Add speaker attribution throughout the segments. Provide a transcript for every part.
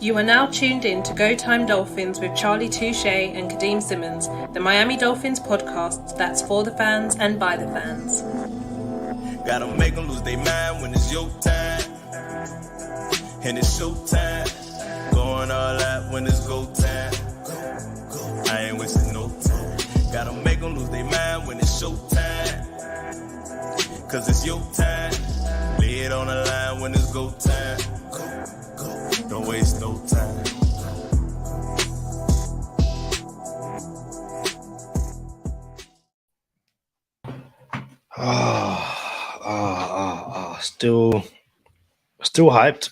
Speaker 1: You are now tuned in to Go Time Dolphins with Charlie Touche and Kadeem Simmons, the Miami Dolphins podcast that's for the fans and by the fans.
Speaker 2: Gotta make them lose their mind when it's your time. And it's showtime. Going all out when it's go time. I ain't wasting no time. Gotta make them lose their mind when it's showtime. Cause it's your time. Lay it on the line when it's go time. Don't waste no time.
Speaker 3: Still hyped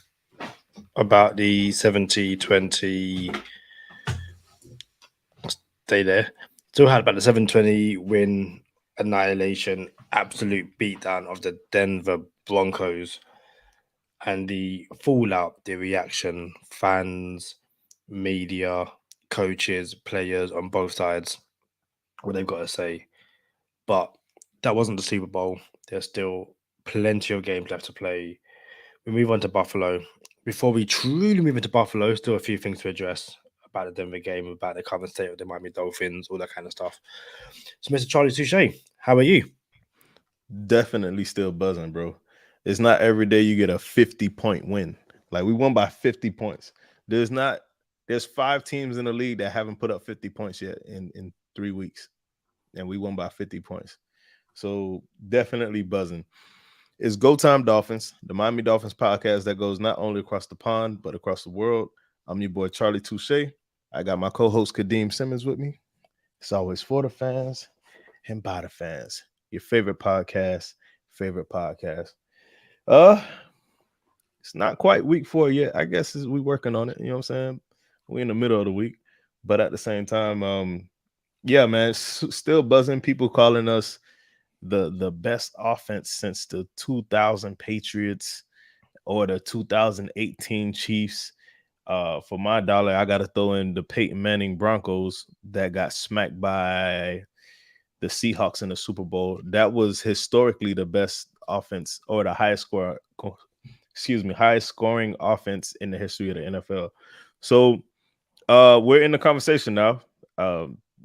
Speaker 3: about the 70-20 stay there. Still hyped about the 7-20 win annihilation, absolute beatdown of the Denver Broncos. And the fallout, the reaction, fans, media, coaches, players on both sides, what they've got to say. But that wasn't the Super Bowl. There's still plenty of games left to play. We move on to Buffalo. Before we truly move into Buffalo, still a few things to address about the Denver game, about the current state of the Miami Dolphins, all that kind of stuff. So, Mr. Charlie Touche, how are you?
Speaker 4: Definitely still buzzing, bro. It's not every day you get a 50-point win. Like, we won by 50 points. There's 5 teams in the league that haven't put up 50 points yet in 3 weeks. And we won by 50 points. So definitely buzzing. It's Go Time Dolphins, the Miami Dolphins podcast that goes not only across the pond, but across the world. I'm your boy, Charlie Touche. I got my co-host, Kadeem Simmons, with me. It's always for the fans and by the fans. Your favorite podcast. It's not quite week 4 yet. I guess we working on it. You know what I'm saying? We're in the middle of the week. But at the same time, yeah, man, still buzzing. People calling us the best offense since the 2000 Patriots or the 2018 Chiefs. For my dollar, I got to throw in the Peyton Manning Broncos that got smacked by the Seahawks in the Super Bowl. That was historically the best offense or the highest scoring offense in the history of the NFL. So we're in the conversation now.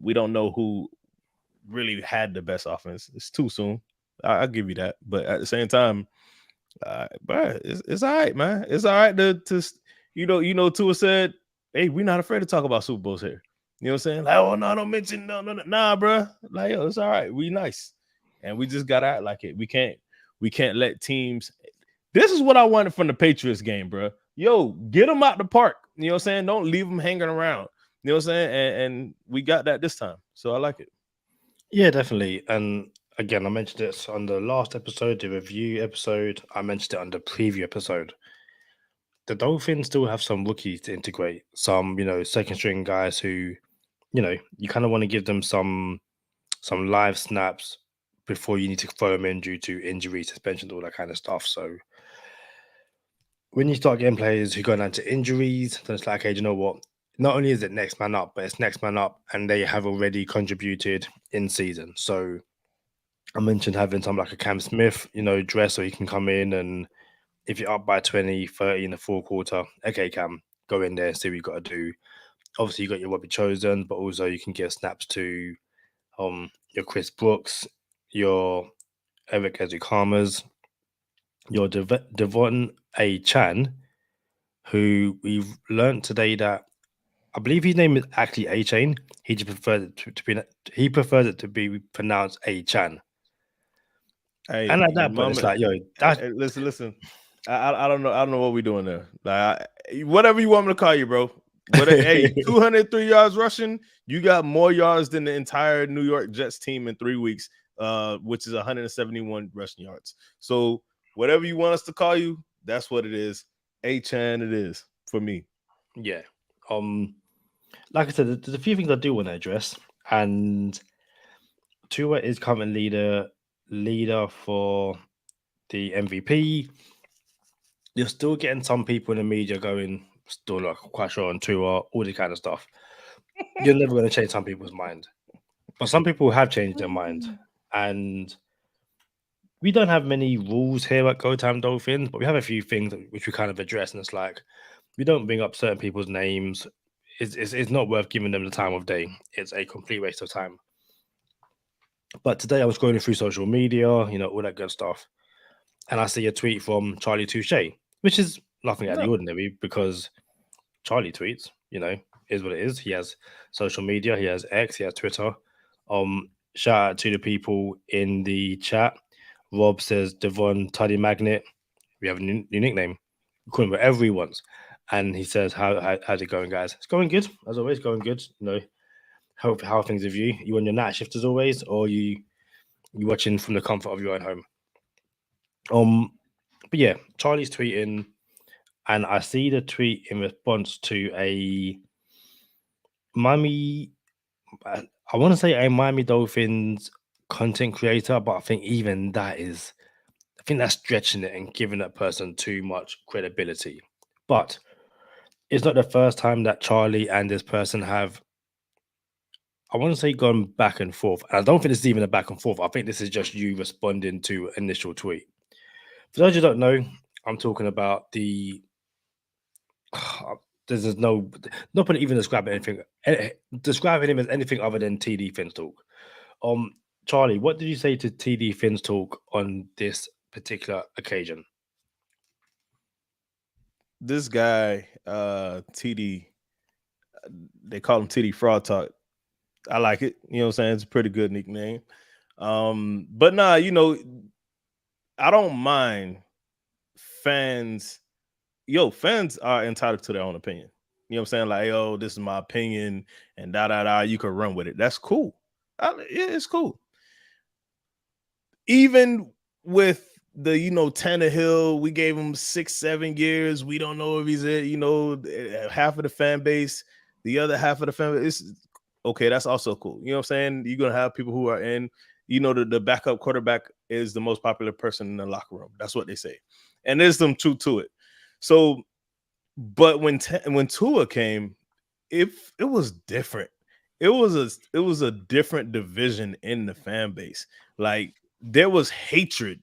Speaker 4: We don't know who really had the best offense. It's too soon. I'll give you that. But at the same time, but it's all right, man. It's all right to Tua said, hey, we're not afraid to talk about Super Bowls here. You know what I'm saying? Like, oh, no, don't mention, no. Nah, bro. Like, yo, it's all right. We nice. And we just got to act like it. We can't let teams. This is what I wanted from the Patriots game, bro. Yo, get them out the park. You know what I'm saying? Don't leave them hanging around. You know what I'm saying? And we got that this time. So I like it.
Speaker 3: Yeah, definitely. And again, I mentioned it on the last episode, the review episode. I mentioned it on the preview episode. The Dolphins still have some rookies to integrate. Some, second string guys who, you kind of want to give them some live snaps before you need to throw them in due to injury, suspensions, all that kind of stuff. So when you start getting players who go down to injuries, then it's like, hey, you know what? Not only is it next man up, but it's next man up, and they have already contributed in season. So I mentioned having some like a Cam Smith, dress so he can come in, and if you're up by 20, 30 in the fourth quarter, okay, Cam, go in there and see what you got to do. Obviously, you got your Robbie Chosen, but also you can give snaps to your Chris Brooks, your Eric Ezukamas, your Devon A. Chan, who we've learned today that I believe his name is actually A-Chain. He just preferred it to be pronounced A-Chan.
Speaker 4: Hey,
Speaker 3: and at that point, it's like, yo,
Speaker 4: listen. I don't know. I don't know what we're doing there. Like, whatever you want me to call you, bro. But hey, 203 yards rushing. You got more yards than the entire New York Jets team in 3 weeks, which is 171 rushing yards. So whatever you want us to call you, that's what it is. A-Chan, it is for me.
Speaker 3: Yeah. Like I said, there's a few things I do want to address, and Tua is current leader for the MVP. You're still getting some people in the media going, still not quite sure on Tua, all this kind of stuff. You're never going to change some people's mind. But some people have changed their mind. And we don't have many rules here at Go Time Dolphins, but we have a few things which we kind of address. And it's like, we don't bring up certain people's names. It's not worth giving them the time of day. It's a complete waste of time. But today I was scrolling through social media, all that good stuff, and I see a tweet from Charlie Touche, which is nothing out of the
Speaker 4: No.
Speaker 3: ordinary because Charlie tweets, is what it is. He has social media, he has X, he has Twitter. Shout out to the people in the chat. Rob says Devon Tuddy Magnet. We have a new nickname. We call him whatever he wants. And he says, how's it going, guys? It's going good, as always, going good. How are things with you? You on your night shift as always, or you watching from the comfort of your own home? But yeah, Charlie's tweeting, and I see the tweet in response to a Miami, I want to say a Miami Dolphins content creator, but I think even that is, I think that's stretching it and giving that person too much credibility. But it's not the first time that Charlie and this person have, I want to say, gone back and forth. And I don't think this is even a back and forth. I think this is just you responding to initial tweet. For those who don't know, I'm talking about the. There's not putting even describing him as anything other than TD Finns talk. Charlie, what did you say to TD Finns talk on this particular occasion?
Speaker 4: This guy, TD, they call him TD Fraud Talk. I like it. You know what I'm saying? It's a pretty good nickname. But nah, I don't mind fans. Fans are entitled to their own opinion. You know what I'm saying? Like, yo, this is my opinion, and you can run with it. That's cool. It's cool. Even with the, Tannehill, we gave him 6-7 years. We don't know if he's it. Half of the fan base, the other half of the fan base. Okay, that's also cool. You know what I'm saying? You're going to have people who are in, the backup quarterback is the most popular person in the locker room. That's what they say. And there's some truth to it. So, but when Tua came, it was different. It was a different division in the fan base. Like, there was hatred.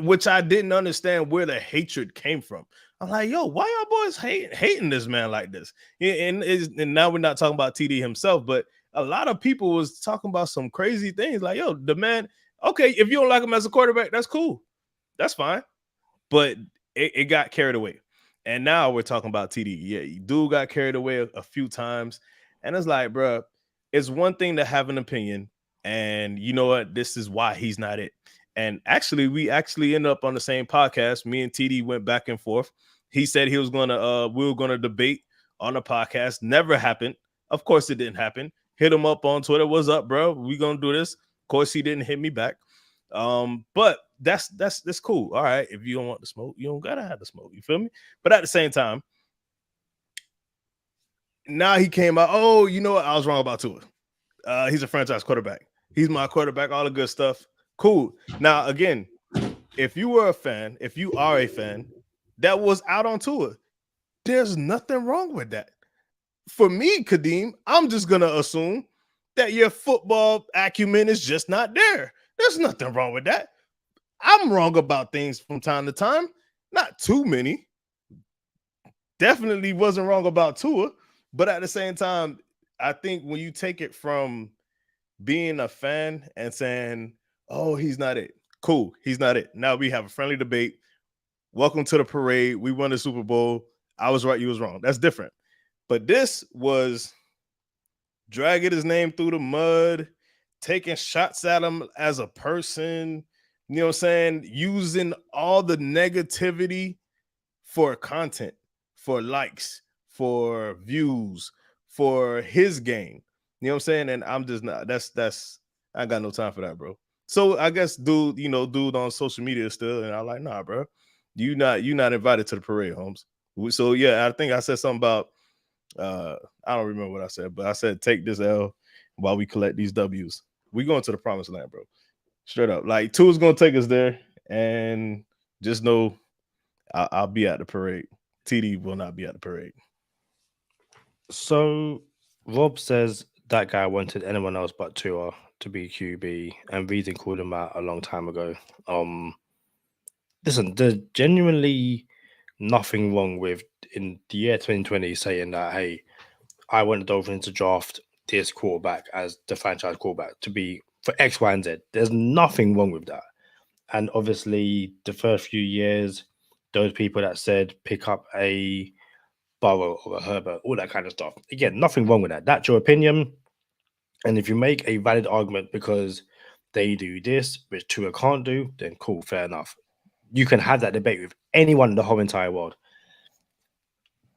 Speaker 4: Which I didn't understand where the hatred came from. I'm like, yo, why y'all boys hating this man like this? And now we're not talking about TD himself, but a lot of people was talking about some crazy things. Like, yo, the man, okay, if you don't like him as a quarterback, that's cool. That's fine. But it got carried away. And now we're talking about TD. Yeah, dude got carried away a few times. And it's like, bro, it's one thing to have an opinion. And you know what? This is why he's not it. And actually, we ended up on the same podcast. Me and TD went back and forth. He said we were gonna debate on the podcast. Never happened. Of course, it didn't happen. Hit him up on Twitter. What's up, bro? We gonna do this. Of course, he didn't hit me back. But that's cool. All right. If you don't want the smoke, you don't gotta have the smoke. You feel me? But at the same time, now he came out. Oh, you know what? I was wrong about Tua. He's a franchise quarterback. He's my quarterback. All the good stuff. Cool. Now, again, if you are a fan that was out on Tua, there's nothing wrong with that. For me, Kadeem, I'm just gonna assume that your football acumen is just not there. There's nothing wrong with that. I'm wrong about things from time to time. Not too many. Definitely wasn't wrong about Tua. But at the same time, I think when you take it from being a fan and saying, oh, he's not it. Cool. He's not it. Now we have a friendly debate. Welcome to the parade. We won the Super Bowl. I was right. You was wrong. That's different. But this was dragging his name through the mud, taking shots at him as a person, you know what I'm saying? Using all the negativity for content, for likes, for views, for his game. You know what I'm saying? And I'm just not, I ain't got no time for that, bro. So I guess dude on social media still, and I'm like, nah, bro, you not invited to the parade, Holmes. So yeah, I think I said something about I don't remember what I said, but I said take this L while we collect these W's. We going to the promised land, bro. Straight up. Like, Tua's gonna take us there, and just know I'll be at the parade. TD will not be at the parade.
Speaker 3: So Rob says that guy wanted anyone else but Tua to be QB, and Reason called him out a long time ago. Listen, there's genuinely nothing wrong with in the year 2020 saying that, hey, I want the Dolphins to draft this quarterback as the franchise quarterback to be for X, Y, and Z. There's nothing wrong with that. And obviously, the first few years, those people that said pick up a Burrow or a Herbert, all that kind of stuff. Again, nothing wrong with that. That's your opinion. And if you make a valid argument because they do this, which Tua can't do, then cool, fair enough. You can have that debate with anyone in the whole entire world.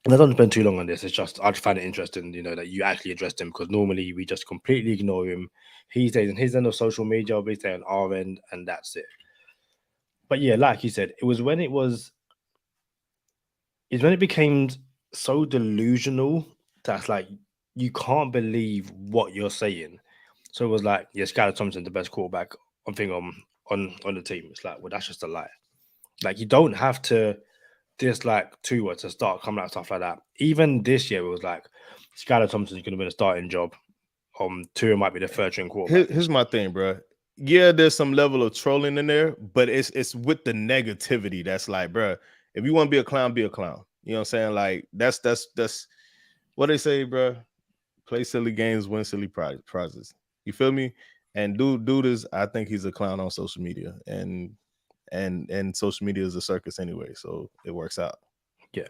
Speaker 3: And I don't spend too long on this. It's just I just find it interesting, that you actually addressed him because normally we just completely ignore him. He stays on his end of social media, we stay on our end, and that's it. But yeah, like you said, it's when it became so delusional that's like you can't believe what you're saying. So it was like, yeah, Skylar Thompson, the best quarterback on the team. It's like, well, that's just a lie. Like you don't have to dislike Tua to start coming out stuff like that. Even this year, it was like Skylar Thompson's going to win a starting job. Tua might be the third string quarterback.
Speaker 4: Here's my thing, bro. Yeah, there's some level of trolling in there, but it's with the negativity. That's like, bro, if you want to be a clown, be a clown. You know what I'm saying? Like that's what they say, bro. Play silly games, win silly prizes. You feel me? And dude is, I think he's a clown on social media, and social media is a circus anyway, so it works out.
Speaker 3: Yeah.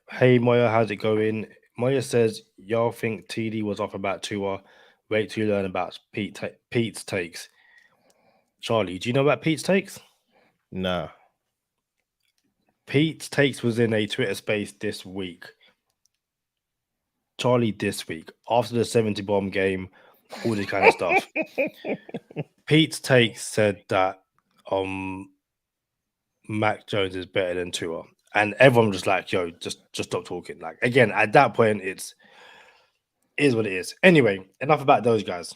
Speaker 3: Hey Moya, how's it going? Moya says, y'all think TD was off about Tua. Wait till you learn about Pete's takes. Charlie, do you know about Pete's takes?
Speaker 4: Nah.
Speaker 3: Pete's takes was in a Twitter space this week. Charlie, this week, after the 70 bomb game, all this kind of stuff. Pete's takes said that Mac Jones is better than Tua. And everyone was just like, yo, just stop talking. Like, again, at that point, it is what it is. Anyway, enough about those guys.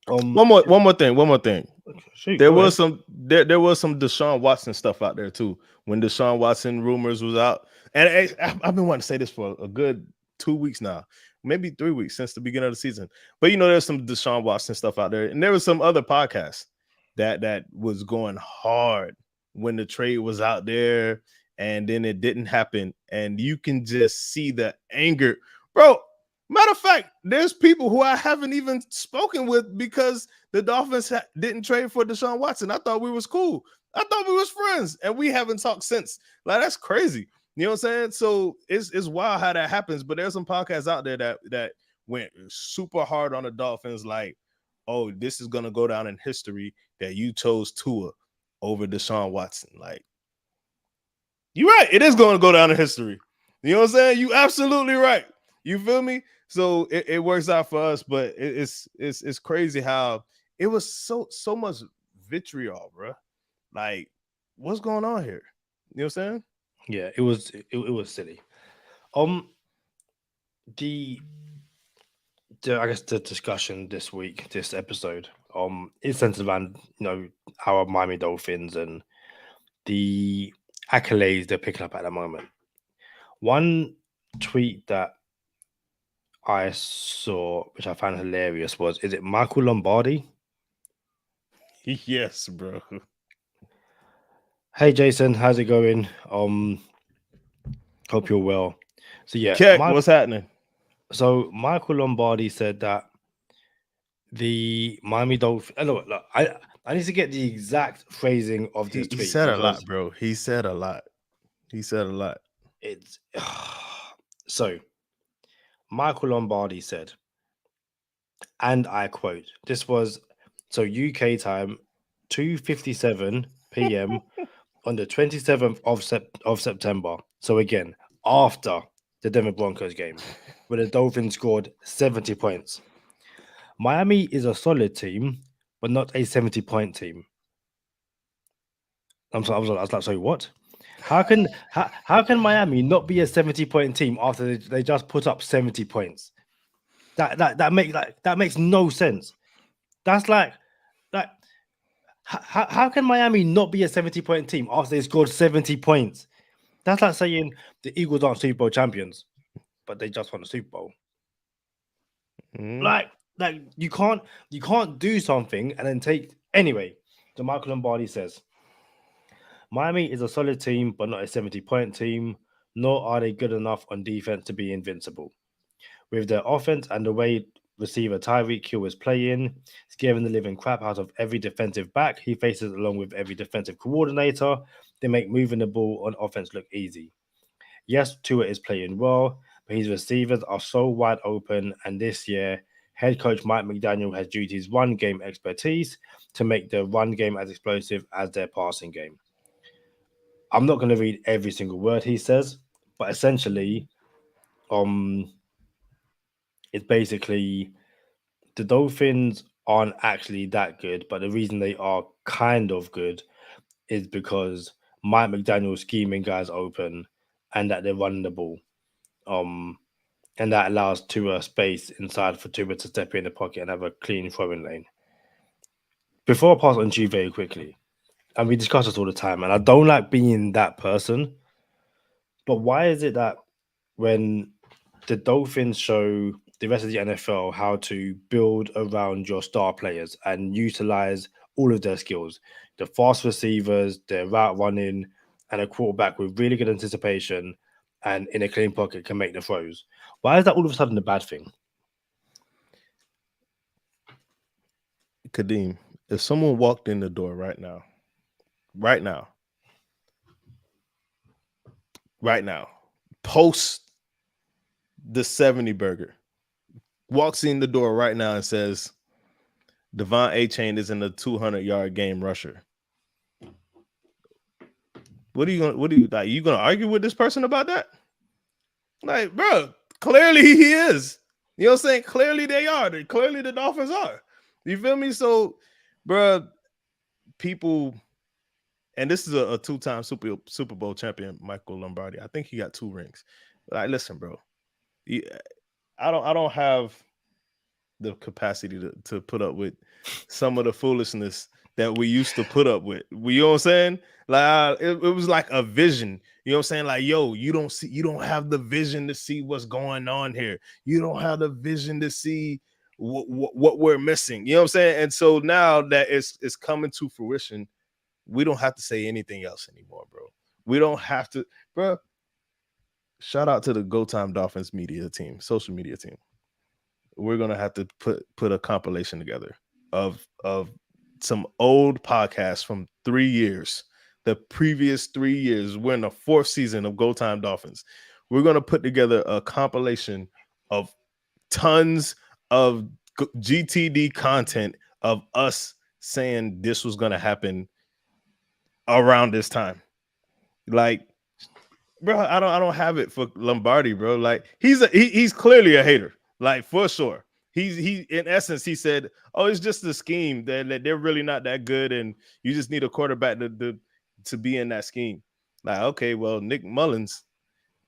Speaker 4: One more thing.
Speaker 3: Shoot,
Speaker 4: there was some Deshaun Watson stuff out there too. When Deshaun Watson rumors was out, and I've been wanting to say this for a good 2 weeks now, maybe 3 weeks since the beginning of the season. But there's some Deshaun Watson stuff out there, and there was some other podcasts that was going hard when the trade was out there, and then it didn't happen, and you can just see the anger, bro. Matter of fact, there's people who I haven't even spoken with because the Dolphins didn't trade for Deshaun Watson. I thought we was cool. I thought we was friends, and we haven't talked since. Like, that's crazy. You know what I'm saying? So it's wild how that happens. But there's some podcasts out there that went super hard on the Dolphins, like, oh, this is gonna go down in history that you chose Tua over Deshaun Watson. Like, you're right. It is going to go down in history. You know what I'm saying? You absolutely right. You feel me? So it works out for us, but it's crazy how it was so much vitriol, bro. Like, what's going on here? You know what I'm saying?
Speaker 3: Yeah, it was silly. I guess the discussion this week, this episode, is centered around our Miami Dolphins and the accolades they're picking up at the moment. One tweet that I saw, which I found hilarious, is it Michael Lombardi?
Speaker 4: Yes, bro.
Speaker 3: Hey Jason, how's it going? Hope you're well. So yeah,
Speaker 4: what's happening?
Speaker 3: So Michael Lombardi said that the Miami Dolphins. Look, I need to get the exact phrasing of this tweet.
Speaker 4: He said a lot, bro. He said a lot.
Speaker 3: It's so. Michael Lombardi said, and I quote, this was UK time, 2:57 p.m. on the 27th of September. So again, after the Denver Broncos game, where the Dolphins scored 70 points. Miami is a solid team, but not a 70-point team. I was like, sorry, what? How can Miami not be a 70-point team after they just put up 70 points? That makes no sense. That's like how can Miami not be a 70-point team after they scored 70 points? That's like saying the Eagles aren't Super Bowl champions, but they just won the Super Bowl. Like you can't do something and then take anyway. So Michael Lombardi says, Miami is a solid team, but not a 70-point team. nor are they good enough on defense to be invincible. With their offense and the way receiver Tyreek Hill is playing, scaring the living crap out of every defensive back he faces, along with every defensive coordinator, they make moving the ball on offense look easy. Yes, Tua is playing well, but his receivers are so wide open, and this year, head coach Mike McDaniel has used his run game expertise to make their run game as explosive as their passing game. I'm not going to read every single word he says, but essentially, um, it's basically the Dolphins aren't actually that good, but the reason they are kind of good is because Mike McDaniel's scheming guys open and that they're running the ball. Um, and that allows Tua space inside for Tua to step in the pocket and have a clean throwing lane. Before I pass on to you very quickly, and we discuss this all the time, and I don't like being that person, but why is it that when the Dolphins show the rest of the NFL how to build around your star players and utilize all of their skills, the fast receivers, their route running, and a quarterback with really good anticipation and in a clean pocket can make the throws? Why is that all of a sudden a bad thing?
Speaker 4: Kadeem, if someone walked in the door right now, post the 70 burger, walks in the door right now and says, Devon A-Chain is in a 200-yard game rusher. What are you gonna argue with this person about that? Like, bro, clearly he is. You know what I'm saying? Clearly they are. Clearly the Dolphins are. You feel me? So, bro, people, and this is a two-time Super Bowl champion, Michael Lombardi. I think he got 2 rings. Like, listen, bro, I don't have the capacity to put up with some of the foolishness that we used to put up with. You know what I'm saying? Like, it was like a vision. You know what I'm saying? Like, yo, you don't have the vision to see what's going on here. You don't have the vision to see what we're missing. You know what I'm saying? And so now that it's coming to fruition, we don't have to say anything else anymore, bro. We don't have to, bro. Shout out to the Go Time Dolphins media team, social media team. We're gonna have to put a compilation together of some old podcasts from 3 years. The previous 3 years, we're in the 4th season of Go Time Dolphins. We're gonna put together a compilation of tons of GTD content of us saying this was gonna happen around this time. Like, bro, I don't have it for Lombardi, bro. Like, he's clearly a hater, like, for sure. He in essence, he said, oh, it's just the scheme that they're really not that good, and you just need a quarterback to be in that scheme. Like, okay, well, Nick Mullins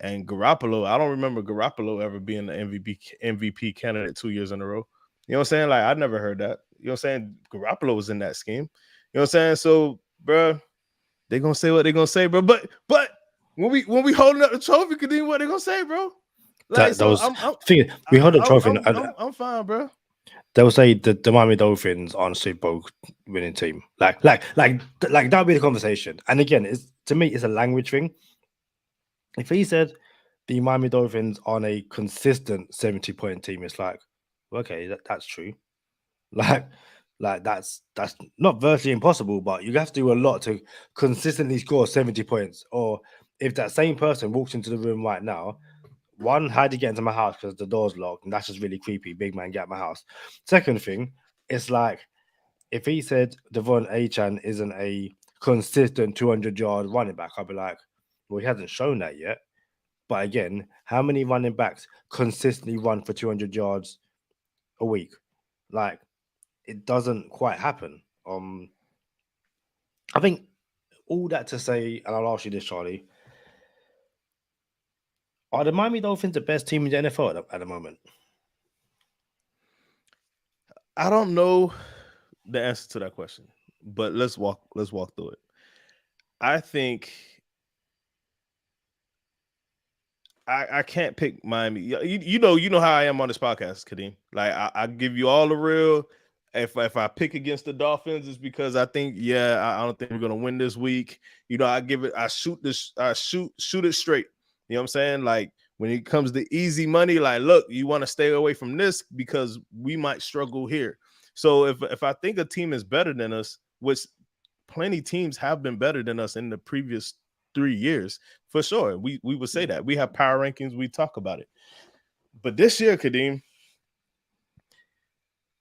Speaker 4: and Garoppolo, I don't remember Garoppolo ever being an MVP candidate 2 years in a row. You know what I'm saying? Like, I never heard that. You know what I'm saying? Garoppolo was in that scheme. You know what I'm saying? So, bro, they're gonna say what they're gonna say, bro. But when we holding up the trophy, Kadeem, what they gonna say, bro? Like,
Speaker 3: we hold the trophy.
Speaker 4: I'm fine, bro.
Speaker 3: They will say the Miami Dolphins aren't a Super Bowl winning team. Like that would be the conversation. And again, to me, it's a language thing. If he said the Miami Dolphins aren't a consistent 70-point team, it's like, okay, that's true. Like that's not virtually impossible, but you have to do a lot to consistently score 70 points. Or if that same person walks into the room right now, one, how'd you get into my house because the door's locked, and that's just really creepy. Big man, get out my house. Second thing, it's like if he said Devon A-Chan isn't a consistent 200-yard running back, I'd be like, well, he hasn't shown that yet. But again, how many running backs consistently run for 200 yards a week? Like, it doesn't quite happen. I think all that to say, and I'll ask you this, Charlie. Are the Miami Dolphins the best team in the NFL at the moment?
Speaker 4: I don't know the answer to that question, but let's walk through it. I think I can't pick Miami. You know how I am on this podcast, Kadeem. Like, I give you all the real. If I pick against the Dolphins, it's because I think, I don't think we're gonna win this week. You know, I shoot it straight. You know what I'm saying? Like when it comes to easy money, like, look, you want to stay away from this because we might struggle here. So if I think a team is better than us, which plenty teams have been better than us in the previous 3 years, for sure, we would say that. We have power rankings, we talk about it. But this year, Kadeem,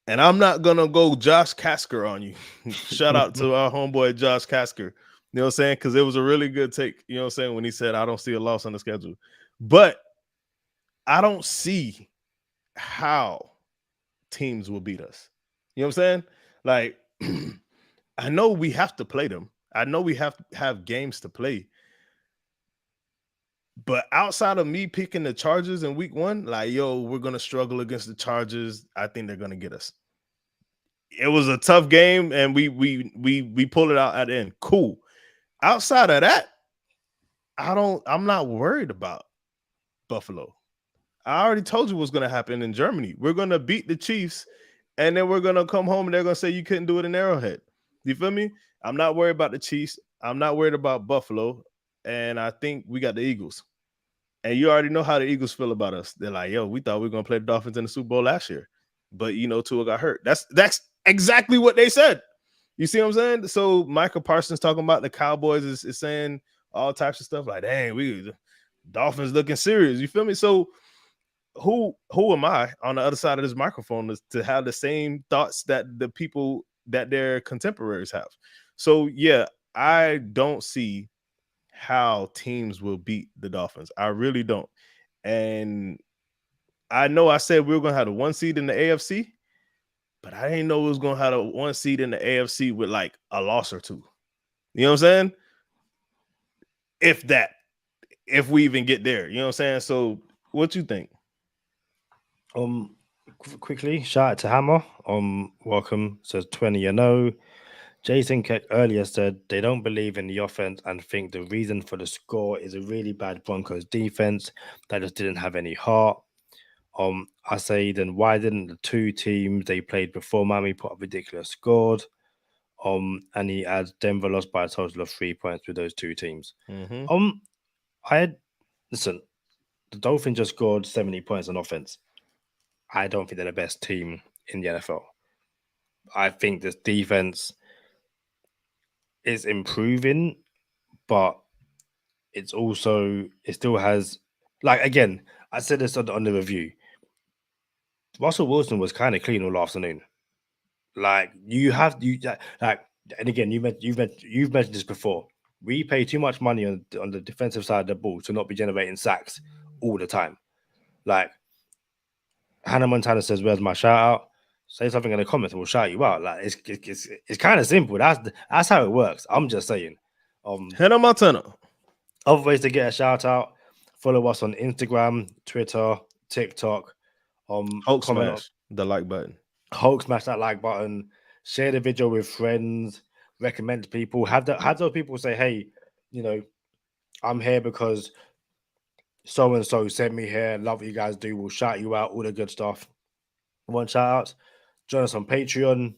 Speaker 4: and I'm not gonna go Josh Kasker on you. Shout out to our homeboy Josh Kasker. You know what I'm saying? Because it was a really good take, you know what I'm saying, when he said, I don't see a loss on the schedule. But I don't see how teams will beat us. You know what I'm saying? Like, I know we have to play them. I know we have to have games to play. But outside of me picking the Chargers in week 1, like, yo, we're going to struggle against the Chargers. I think they're going to get us. It was a tough game, and we pulled it out at the end. Cool. Outside of that, I'm not worried about Buffalo. I already told you what's going to happen in Germany. We're going to beat the Chiefs, and then we're going to come home, and they're going to say you couldn't do it in Arrowhead. You feel me? I'm not worried about the Chiefs. I'm not worried about Buffalo, and I think we got the Eagles. And you already know how the Eagles feel about us. They're like, yo, we thought we were going to play the Dolphins in the Super Bowl last year. But, Tua got hurt. That's exactly what they said. You see what I'm saying? So Michael Parsons talking about the Cowboys is saying all types of stuff like, dang, the Dolphins looking serious. You feel me? So who am I on the other side of this microphone to have the same thoughts that the people that their contemporaries have? So, yeah, I don't see how teams will beat the Dolphins. I really don't. And I know I said we were going to have the 1 seed in the AFC, but I didn't know we was going to have a 1 seed in the AFC with like a loss or 2. You know what I'm saying? If we even get there, you know what I'm saying? So what you think?
Speaker 3: Quickly, shout out to Hammer. Welcome. Says 20-0. Jason Keck earlier said they don't believe in the offense and think the reason for the score is a really bad Broncos defense that just didn't have any heart. I say, then why didn't the 2 teams they played before Miami put up ridiculous scores? And he adds Denver lost by a total of 3 points with those 2 teams. Listen, the Dolphins just scored 70 points on offense. I don't think they're the best team in the NFL. I think this defense is improving, but it still has, like, again, I said this on the review. Russell Wilson was kind of clean all afternoon. Like, and again, you've mentioned this before. We pay too much money on the defensive side of the ball to not be generating sacks all the time. Like, Hannah Montana says, "Where's my shout out?" Say something in the comments and we'll shout you out. Like, it's kind of simple. That's how it works. I'm just saying.
Speaker 4: Hannah Montana.
Speaker 3: Other ways to get a shout out: follow us on Instagram, Twitter, TikTok.
Speaker 4: Hulk smash the like button.
Speaker 3: Hulk smash that like button. Share the video with friends. Recommend to people. Have those people say, "Hey, I'm here because so and so sent me here. Love what you guys do. We'll shout you out. All the good stuff. Want shout outs? Join us on Patreon.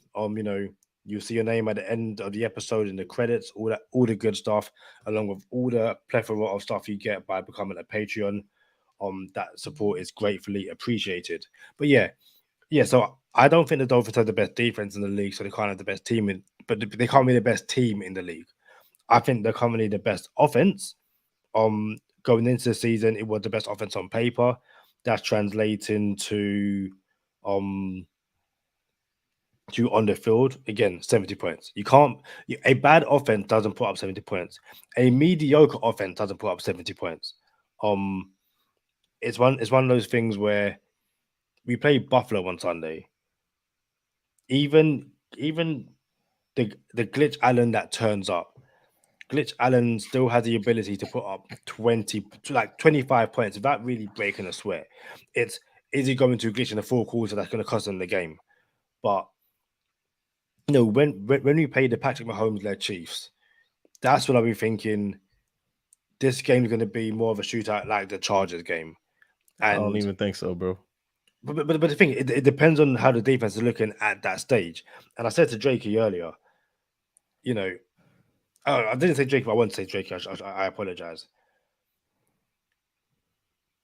Speaker 3: You'll see your name at the end of the episode in the credits. All the good stuff, along with all the plethora of stuff you get by becoming a Patreon. That support is gratefully appreciated. But yeah. So I don't think the Dolphins have the best defense in the league, so they can't have the best team but they can't be the best team in the league. I think they're currently the best offense. Going into the season, it was the best offense on paper. That's translating to on the field, again, 70 points. A bad offense doesn't put up 70 points. A mediocre offense doesn't put up 70 points. It's one of those things where we play Buffalo on Sunday. Even the Glitch Allen that turns up, Glitch Allen still has the ability to put up 25 points without really breaking a sweat. Is he going to glitch in the 4 quarter that's going to cost him the game? But when we play the Patrick Mahomes-led Chiefs, that's what I've been thinking. This game is going to be more of a shootout like the Chargers game. And
Speaker 4: I don't even think so, bro.
Speaker 3: But the thing, it depends on how the defense is looking at that stage. And I said to Drakey earlier, I didn't say Drakey, but I want to say Drakey. I apologize.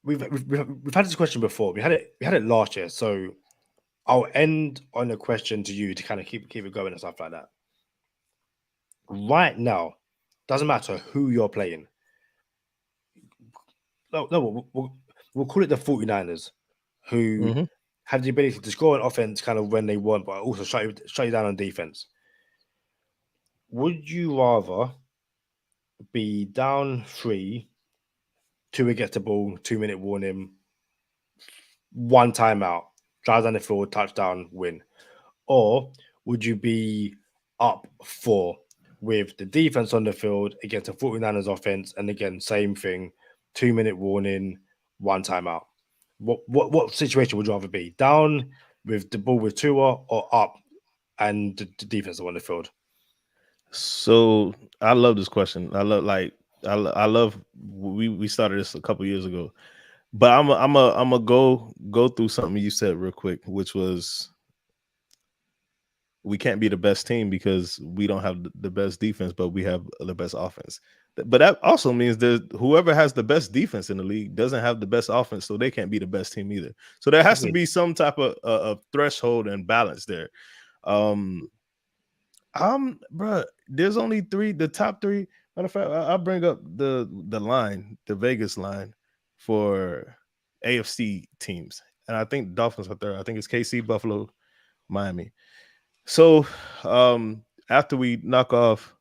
Speaker 3: we've had this question before. We had it last year, so I'll end on a question to you to kind of keep it going and stuff like that. Right now, doesn't matter who you're playing. No, we'll call it the 49ers, who have the ability to score on offense kind of when they want, but also shut you down on defense. Would you rather be down 3, Tua gets the ball, 2-minute warning, 1 timeout, drive down the field, touchdown, win? Or would you be up 4 with the defense on the field against the 49ers offense, and again, same thing, 2-minute warning, 1 timeout? What situation would you rather be? Down with the ball with Tua, or up and the defense on the field?
Speaker 4: So I love this question. I love we started this a couple years ago, but I'm a go through something you said real quick, which was we can't be the best team because we don't have the best defense, but we have the best offense. But that also means that whoever has the best defense in the league doesn't have the best offense, so they can't be the best team either. So there has to be some type of threshold and balance there. Bro, there's only 3, the top 3. Matter of fact, I'll bring up the line, the Vegas line for AFC teams. And I think Dolphins are third. I think it's KC, Buffalo, Miami. So after we knock off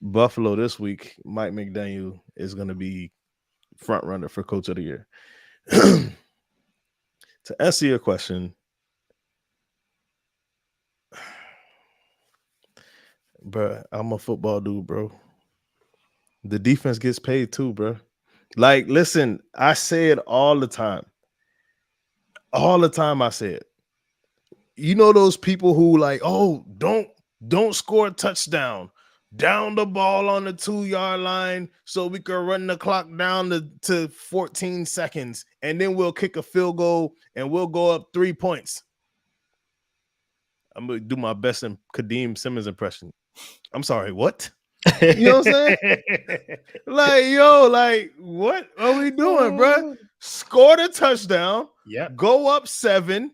Speaker 4: Buffalo this week, Mike McDaniel is going to be front runner for Coach of the Year. To answer your question, bro, I'm a football dude, bro. The defense gets paid too, bro. Like, listen, I say it all the time. All the time I say it. You know those people who like, oh, don't score a touchdown. Down the ball on the 2-yard line so we can run the clock down to 14 seconds, and then we'll kick a field goal and we'll go up 3 points. I'm going to do my best in Kadeem Simmons impression. I'm sorry, what? You know what I'm saying? Like, yo, like, what are we doing, bro? Score the touchdown, go up 7,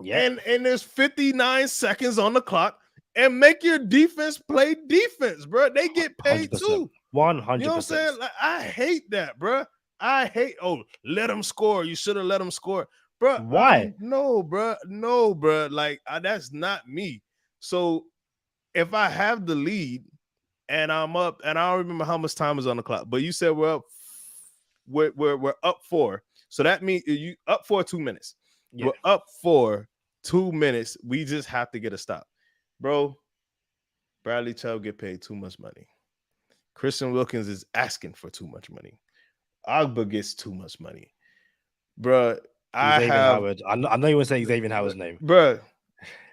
Speaker 4: and there's 59 seconds on the clock, and make your defense play defense, bro. They get paid
Speaker 3: 100%.
Speaker 4: too.
Speaker 3: 100%.
Speaker 4: You know what I'm saying? Like, I hate that, bro. Let them score. You should have let them score. Bro,
Speaker 3: why?
Speaker 4: No, bro. Like, that's not me. So if I have the lead and I'm up, and I don't remember how much time is on the clock, but you said we're up 4. So that means you up for 2 minutes. Yeah. We're up for 2 minutes. We just have to get a stop. Bro, Bradley Chubb get paid too much money. Christian Wilkins is asking for too much money. Agba gets too much money. Bro,
Speaker 3: Howard. I know you want to say Xavier Howard's name.
Speaker 4: Bro,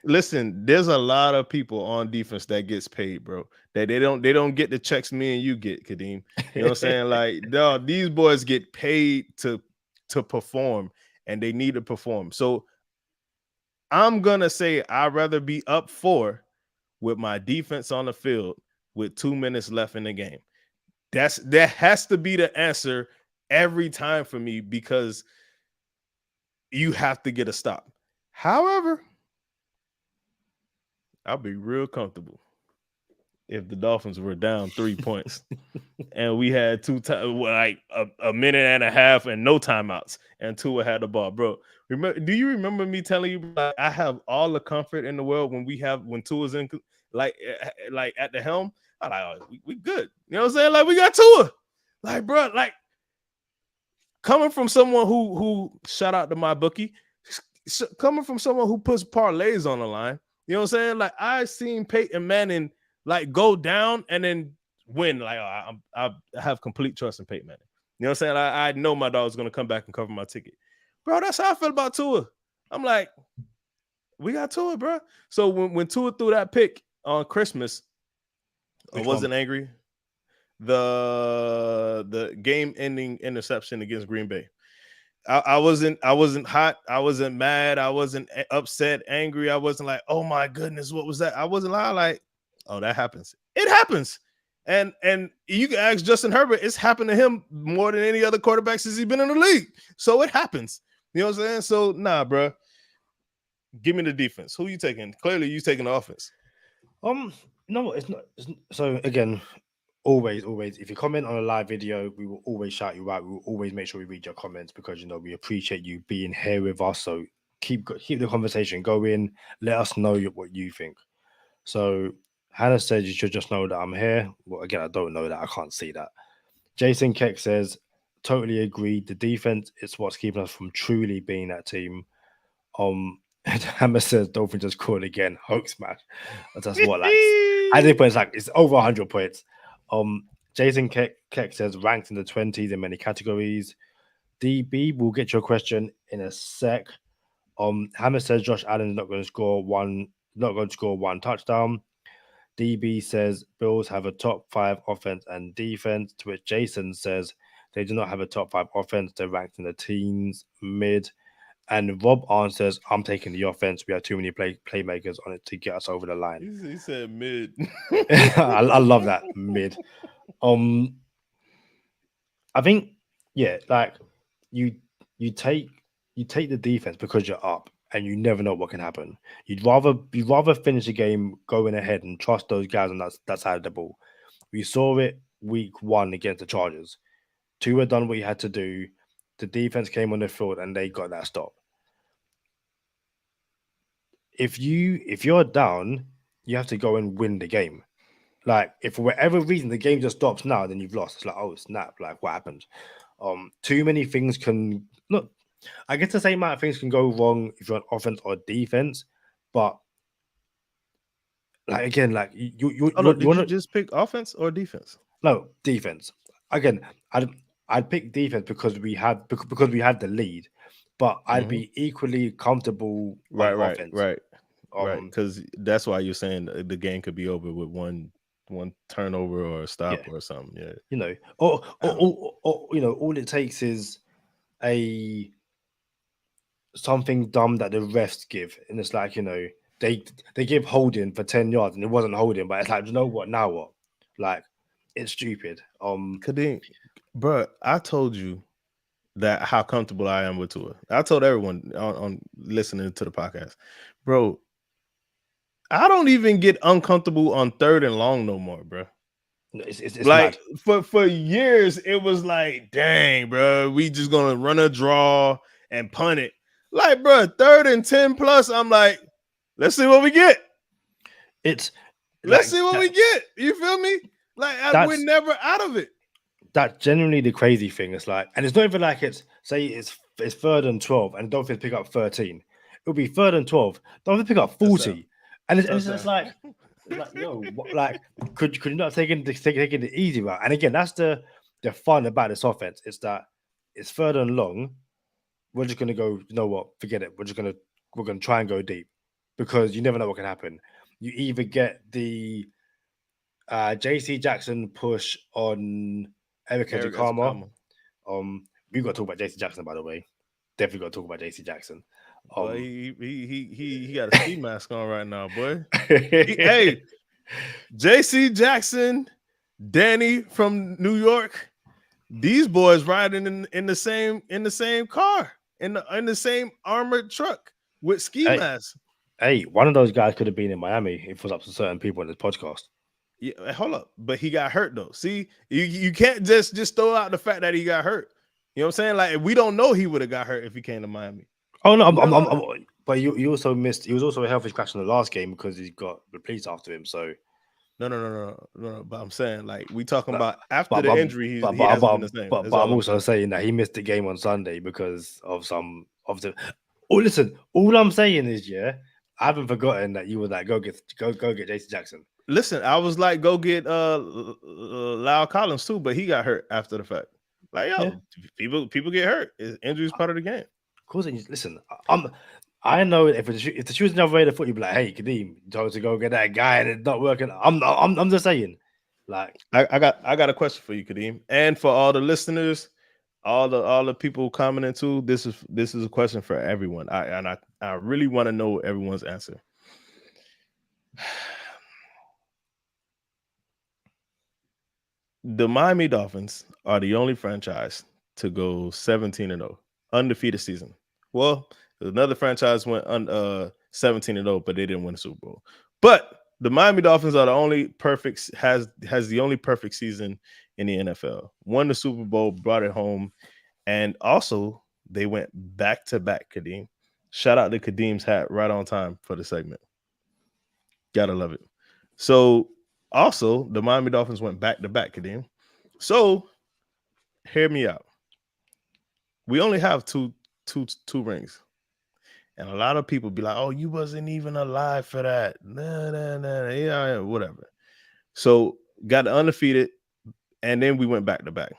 Speaker 4: listen, there's a lot of people on defense that gets paid, bro. That they don't get the checks me and you get, Kadeem. You know what I'm saying? Like, dog, these boys get paid to perform, and they need to perform. So I'm gonna say I'd rather be up 4 with my defense on the field with 2 minutes left in the game. That has to be the answer every time for me, because you have to get a stop. However, I'll be real comfortable if the Dolphins were down 3 points and we had a minute and a half and no timeouts, and Tua had the ball, bro. Do you remember me telling you, like, I have all the comfort in the world when Tua's in, like at the helm? I'm like, oh, we good. You know what I'm saying? Like, we got Tua. Like, bro, like, coming from someone who shout out to my bookie, coming from someone who puts parlays on the line. You know what I'm saying? Like, I seen Peyton Manning like go down and then win. Like, I have complete trust in Peyton Manning. You know what I'm saying? I know my dog's gonna come back and cover my ticket, bro. That's how I feel about Tua. I'm like, we got Tua, bro. So when Tua threw that pick on Christmas, I wasn't angry. The game-ending interception against Green Bay. I wasn't hot. I wasn't mad. I wasn't upset, angry. I wasn't like, oh my goodness, what was that? I wasn't like, oh, that happens. It happens. And you can ask Justin Herbert, it's happened to him more than any other quarterback since he's been in the league. So it happens. You know what I'm saying? So nah, bro. Give me the defense. Who you taking? Clearly, you taking the offense.
Speaker 3: No, it's not. So again, always, if you comment on a live video, we will always shout you out. We will always make sure we read your comments because we appreciate you being here with us. So keep the conversation going. Let us know what you think. So Hannah says you should just know that I'm here. Well, again, I don't know that. I can't see that. Jason Keck says totally agreed. The defense is what's keeping us from truly being that team. Hammer says Dolphins just scored again. Hoax match. That's what like. I think points like it's over 100 points. Jason Keck says ranked in the 20s in many categories. DB, we'll get your question in a sec. Hammer says Josh Allen's not going to score one touchdown. DB says Bills have a top 5 offense and defense, to which Jason says they do not have a top 5 offense. They're ranked in the teens, mid. And Rob answers, I'm taking the offense. We have too many playmakers on it to get us over the line.
Speaker 4: He said mid.
Speaker 3: I love that, mid. I think, yeah, like you take the defense because you're up and you never know what can happen. You'd rather finish the game going ahead and trust those guys on that side of the ball. We saw it week 1 against the Chargers. Tua done what he had to do. The defense came on the field and they got that stop. If you're down, you have to go and win the game. Like if for whatever reason the game just stops now, then you've lost. It's like, oh snap! Like what happened? Too many things can look. I guess the same amount of things can go wrong if you're on offense or defense, but like again, like you
Speaker 4: want to just pick offense or defense?
Speaker 3: No, defense. Again, I'd pick defense because we had the lead, but I'd be equally comfortable on offense.
Speaker 4: Right. Because that's why you're saying the game could be over with one turnover or a stop or something. Yeah,
Speaker 3: or all it takes is something dumb that the refs give, and it's like they give holding for 10 yards and it wasn't holding, but it's like, you know what? Now what? Like it's stupid.
Speaker 4: Kadeem, bro, I told you that how comfortable I am with Tua. I told everyone on listening to the podcast, bro. I don't even get uncomfortable on 3rd and long no more, bro.
Speaker 3: It's
Speaker 4: like
Speaker 3: mad.
Speaker 4: for years, it was like, dang, bro, we just gonna run a draw and punt it. Like, bro, 3rd and 10 plus, I'm like, let's see what we get. Let's see what we get. You feel me? Like, we're never out of it.
Speaker 3: That's generally the crazy thing. It's like, and it's not even like it's 3rd and 12 and Dolphins pick up 13. It'll be 3rd and 12. Dolphins pick up 40. And it's just like, yo, like, could you not taking the easy route? And again, that's the fun about this offense. It's that it's 3rd and long. We're just gonna go. You know what? Forget it. We're gonna try and go deep because you never know what can happen. You either get the JC Jackson push on Erica DeCarma. We've got to talk about JC Jackson, by the way. Definitely got to talk about JC Jackson.
Speaker 4: Boy, he got a ski mask on right now, boy. Hey, JC Jackson, Danny from New York, these boys riding in the same car, in the same armored truck with ski masks.
Speaker 3: Hey, one of those guys could have been in Miami if it was up to certain people in this podcast.
Speaker 4: Yeah, hold up, but he got hurt though. See, you can't just throw out the fact that he got hurt. You know what I'm saying? Like we don't know he would have got hurt if he came to Miami.
Speaker 3: Oh no, but you also missed. He was also a healthy scratch in the last game because he got replaced after him. So
Speaker 4: no. But I'm saying like we talking about after the injury. He hasn't been the same.
Speaker 3: But I'm also saying that he missed the game on Sunday because of some of the. Oh, listen. All I'm saying is, I haven't forgotten that you were like, go get JC Jackson.
Speaker 4: Listen, I was like, go get Lyle Collins too, but he got hurt after the fact. Like, people get hurt. Injury is part of the game.
Speaker 3: Of course, listen. I know if the shoe was the other way of the foot, you'd be like, "Hey, Kadeem, you told to go get that guy, and it's not working." I'm just saying. Like,
Speaker 4: I got a question for you, Kadeem, and for all the listeners, all the people commenting too. This is a question for everyone. I really want to know everyone's answer. The Miami Dolphins are the only franchise to go 17-0, undefeated season. Well, another franchise went 17-0, but they didn't win the Super Bowl. But the Miami Dolphins are the only has the only perfect season in the NFL. Won the Super Bowl, brought it home, and also they went back to back. Kadeem, shout out to Kadeem's hat, right on time for the segment. Gotta love it. So also the Miami Dolphins went back to back. Kadeem. So hear me out. We only have two rings. And a lot of people be like, oh, you wasn't even alive for that. Nah. Yeah, whatever. So got the undefeated, and then we went back to back.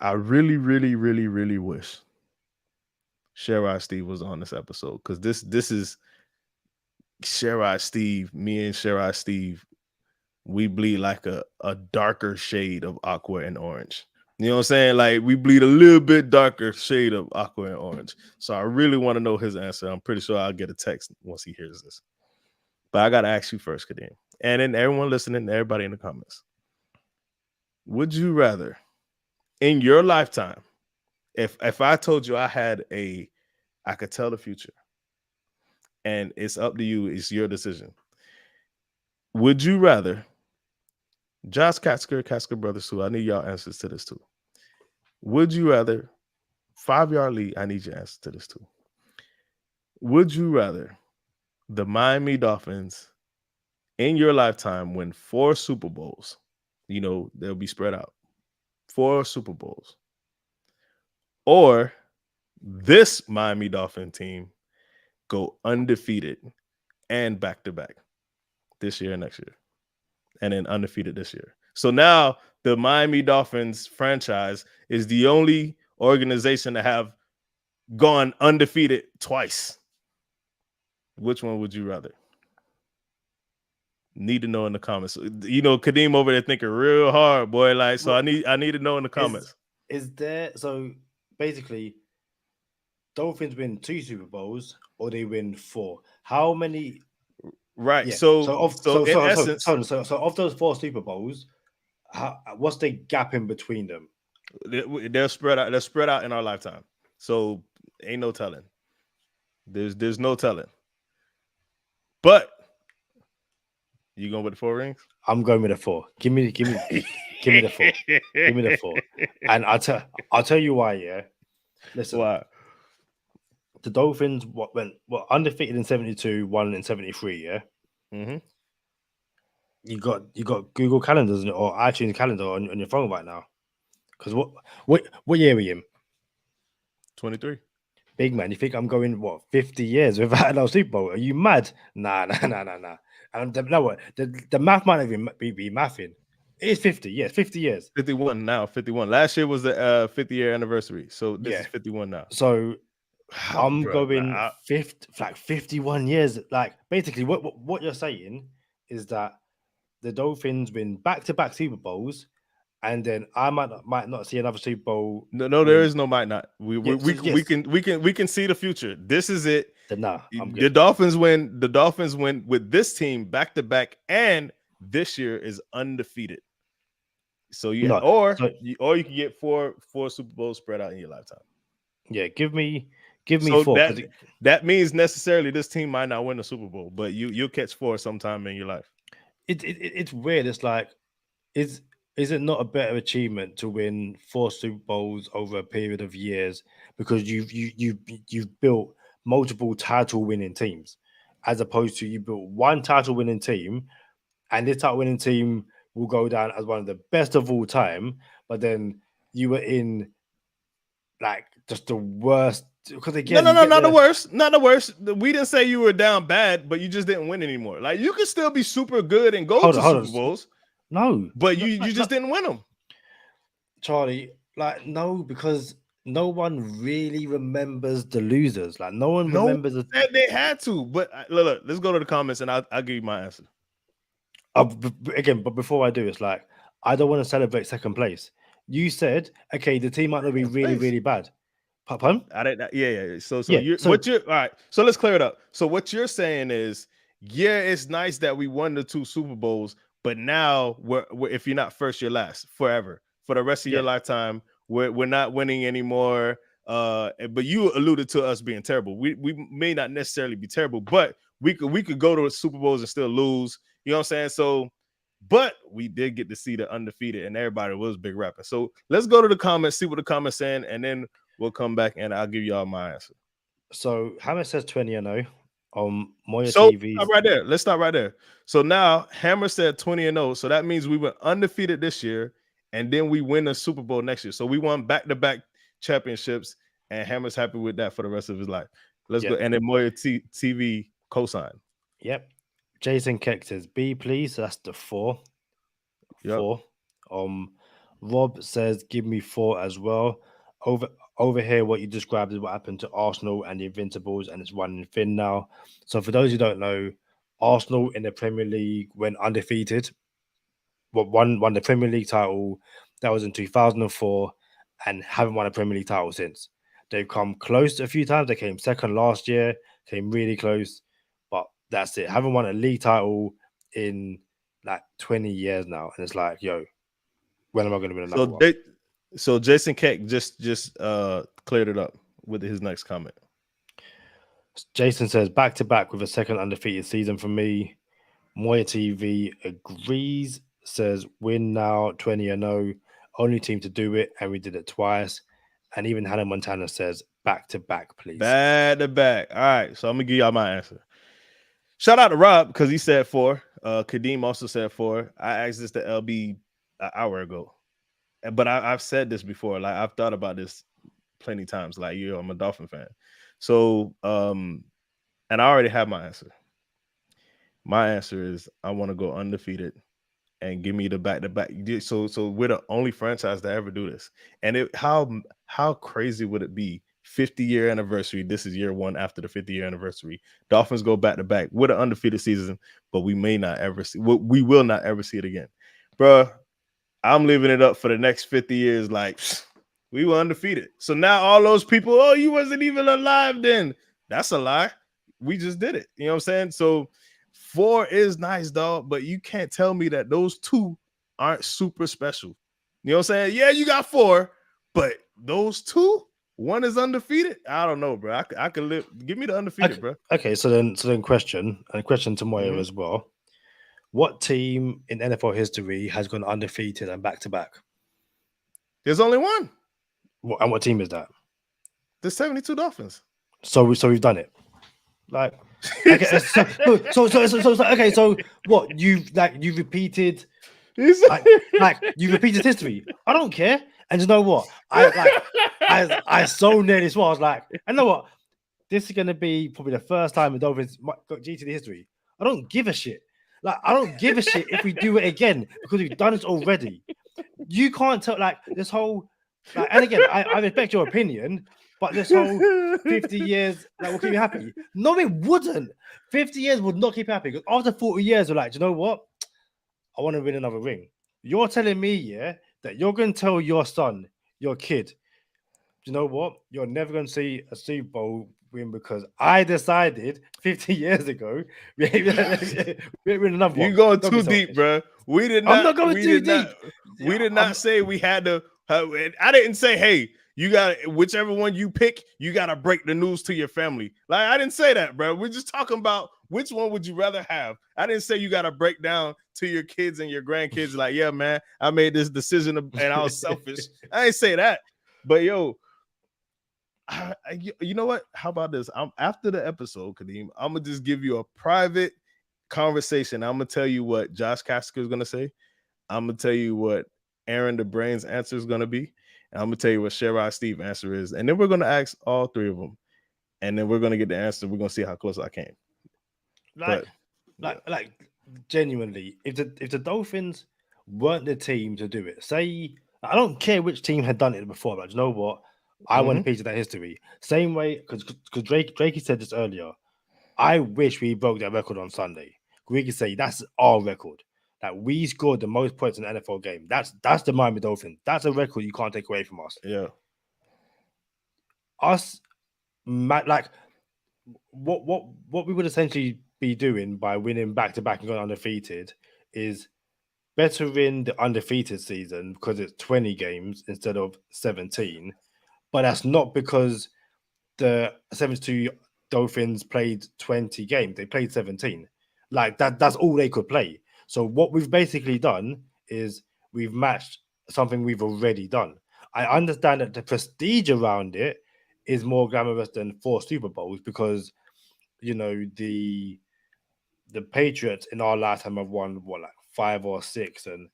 Speaker 4: I really, really, really, really wish Sherrod Steve was on this episode, because this is Sherrod Steve. Me and Sherrod Steve, we bleed like a darker shade of aqua and orange. You know what I'm saying? Like, we bleed a little bit darker shade of aqua and orange. So I really want to know his answer. I'm pretty sure I'll get a text once he hears this. But I got to ask you first, Kadeem. And then everyone listening, everybody in the comments. Would you rather, in your lifetime, if I told you I could tell the future, and it's up to you, it's your decision. Would you rather, Josh Katzker Brothers too, I need y'all answers to this too. Would you rather, 5-yard lead, I need your answer to this too. Would you rather the Miami Dolphins in your lifetime win 4 Super Bowls? You know, they'll be spread out. 4 Super Bowls. Or this Miami Dolphin team go undefeated and back-to-back this year and next year. And then undefeated this year. So now the Miami Dolphins franchise is the only organization to have gone undefeated twice. Which one would you rather? Need to know in the comments. You know, Kadeem over there thinking real hard, boy. Like, so I need to know in the comments.
Speaker 3: Is there, so basically, Dolphins win 2 Super Bowls or they win 4? How many?
Speaker 4: Right.
Speaker 3: Yeah.
Speaker 4: So
Speaker 3: of those 4 Super Bowls, what's the gap in between them?
Speaker 4: They're spread out. They're spread out in our lifetime. So ain't no telling. There's no telling. But you going with the 4 rings?
Speaker 3: I'm going with the 4. Give me the 4. Give me the 4. And I'll tell you why. Yeah. Listen.
Speaker 4: Why?
Speaker 3: The Dolphins went undefeated in 72, won in 73. Yeah.
Speaker 4: Mm-hmm.
Speaker 3: You got Google calendars or iTunes calendar on your phone right now. Because what year are we in?
Speaker 4: 23.
Speaker 3: Big man, you think I'm going 50 years without no Super Bowl? Are you mad? Nah. And the math might not even be mathing. It is 50. Yes, 50 years.
Speaker 4: 51 now. 51. Last year was the 50-year anniversary. So this is 51 now.
Speaker 3: So I'm going 51 years. Like, basically, what you're saying is that the Dolphins win back-to-back Super Bowls, and then I might not see another Super Bowl.
Speaker 4: No, there is no might not. We can see the future. This is it.
Speaker 3: Nah,
Speaker 4: the Dolphins win. The Dolphins win with this team back-to-back, and this year is undefeated. So you can get four Super Bowls spread out in your lifetime.
Speaker 3: Yeah, give me 4.
Speaker 4: That means necessarily this team might not win the Super Bowl, but you'll catch 4 sometime in your life.
Speaker 3: It's weird. It's like, is it not a better achievement to win 4 Super Bowls over a period of years, because you've built multiple title winning teams, as opposed to you built one title winning team, and this title winning team will go down as one of the best of all time, but then you were in like just the worst. Because again,
Speaker 4: not the worst. We didn't say you were down bad, but you just didn't win anymore. Like, you can still be super good and go to Super Bowls.
Speaker 3: No,
Speaker 4: but you just didn't win them,
Speaker 3: Charlie. Like, no, because no one really remembers the losers. Like, no one remembers
Speaker 4: they had to. But look, let's go to the comments and I'll give you my answer.
Speaker 3: Again, but before I do, it's like, I don't want to celebrate second place. You said, okay, the team might not be really, really bad. Pardon?
Speaker 4: Yeah. So all right. So let's clear it up. So what you're saying is, yeah, it's nice that we won the 2 Super Bowls, But now we're if you're not first, you're last forever for the rest of your lifetime. We're not winning anymore. But you alluded to us being terrible. We may not necessarily be terrible, but we could go to Super Bowls and still lose. You know what I'm saying? So, but we did get to see the undefeated, and everybody was big rapping. So let's go to the comments, see what the comments saying, and then we'll come back and I'll give y'all my answer.
Speaker 3: So Hammer says 20-0 on Moya
Speaker 4: So
Speaker 3: TV.
Speaker 4: right there. Let's start right there. So now Hammer said 20-0. So that means we went undefeated this year, and then we win the Super Bowl next year. So we won back-to-back championships, and Hammer's happy with that for the rest of his life. Let's go. And then Moya TV cosign.
Speaker 3: Yep. Jason Keck says B, please. That's the 4.
Speaker 4: Yep.
Speaker 3: 4. Rob says give me 4 as well. Over here, what you described is what happened to Arsenal and the Invincibles, and it's running thin now. So for those who don't know, Arsenal in the Premier League went undefeated. Won the Premier League title. That was in 2004, and haven't won a Premier League title since. They've come close a few times. They came second last year, came really close, but that's it. Haven't won a league title in like 20 years now, and it's like, yo, when am I going to win another one?
Speaker 4: So Jason Keck just cleared it up with his next comment.
Speaker 3: Jason says back to back with a second undefeated season for me. Moya TV agrees, says win now 20-0, only team to do it, and we did it twice. And even Hannah Montana says back to back, please.
Speaker 4: Back to back. All right, so I'm gonna give y'all my answer. Shout out to Rob because he said 4. Kadeem also said 4. I asked this to LB an hour ago. But I've said this before. Like I've thought about this plenty times. Like, I'm a Dolphin fan. So, and I already have my answer. My answer is I want to go undefeated and give me the back-to-back. So we're the only franchise to ever do this. And how crazy would it be? 50-year anniversary. This is year 1 after the 50-year anniversary. Dolphins go back-to-back with an undefeated season, but we may not ever see. We will not ever see it again, bruh. I'm leaving it up for the next 50 years. Like, we were undefeated. So now all those people, oh, you wasn't even alive then. That's a lie. We just did it. You know what I'm saying? So 4 is nice, dog, but you can't tell me that those 2 aren't super special. You know what I'm saying? Yeah, you got 4, but those 2, 1 is undefeated. I don't know, bro. I could live. Give me the undefeated, bro.
Speaker 3: Okay, so then question to Moya as well. What team in NFL history has gone undefeated and back-to-back?
Speaker 4: There's only one.
Speaker 3: And what team is that?
Speaker 4: The 72 Dolphins.
Speaker 3: So we've done it. Like, okay, okay. So what you repeated? Like you repeated history. I don't care. And you know what? I so nearly swore. I was like, I know what? This is gonna be probably the first time the Dolphins got GT the history. I don't give a shit. Like, I don't give a shit if we do it again because we've done it already. You can't tell, like, this whole, like, and again, I respect your opinion, but this whole 50 years, like, will keep you happy. No, it wouldn't. 50 years would not keep you happy because after 40 years, we're like, do you know what? I want to win another ring. You're telling me, yeah, that you're going to tell your son, your kid, do you know what? You're never going to see a Super Bowl win because I decided 50 years ago we're in another one.
Speaker 4: You're going too deep, bro. We did not.
Speaker 3: I'm not going too deep.
Speaker 4: We did not say we had to. I didn't say, hey, you got whichever one you pick, you got to break the news to your family. Like, I didn't say that, bro. We're just talking about which one would you rather have. I didn't say you got to break down to your kids and your grandkids. Like, yeah, man, I made this decision and I was selfish. I didn't say that. But yo, you know what? How about this? After the episode, Kadeem, I'm gonna just give you a private conversation. I'm gonna tell you what Josh Kasker is gonna say. I'm gonna tell you what Aaron the Brain's answer is gonna be, and I'm gonna tell you what Sherrod Steve answer is, and then we're gonna ask all 3 of them, and then we're gonna get the answer. We're gonna see how close I came.
Speaker 3: Like genuinely, if the Dolphins weren't the team to do it, say I don't care which team had done it before, but you know what? I want a piece of that history. Same way, because Drakey said this earlier. I wish we broke that record on Sunday. We could say that's our record. That we scored the most points in an NFL game. That's the Miami Dolphins. That's a record you can't take away from us.
Speaker 4: Yeah.
Speaker 3: Like what we would essentially be doing by winning back to back and going undefeated is better win the undefeated season because it's 20 games instead of 17. But that's not because the 72 Dolphins played 20 games. They played 17. Like that's all they could play. So what we've basically done is we've matched something we've already done. I understand that the prestige around it is more glamorous than 4 Super Bowls because the Patriots in our lifetime have won like 5 or 6, and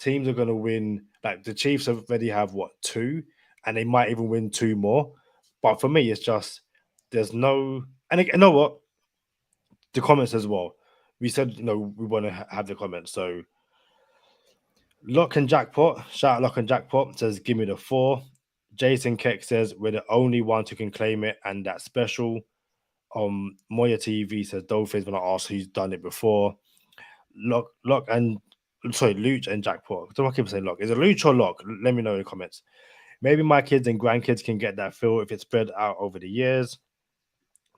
Speaker 3: teams are going to win. Like the Chiefs already have 2, and they might even win 2 more. But for me, it's just there's no. And you know what? The comments as well. We said we want to have the comments. So Lock and Jackpot, shout out Lock and Jackpot says, "Give me the 4." Jason Keck says, "We're the only ones who can claim it, and that's special." Moya TV says, "Dolphins when I asked who's done it before." Lock and Luch and Jackpot. So I keep saying Lock. Is it Luch or Lock? Let me know in the comments. Maybe my kids and grandkids can get that feel if it's spread out over the years.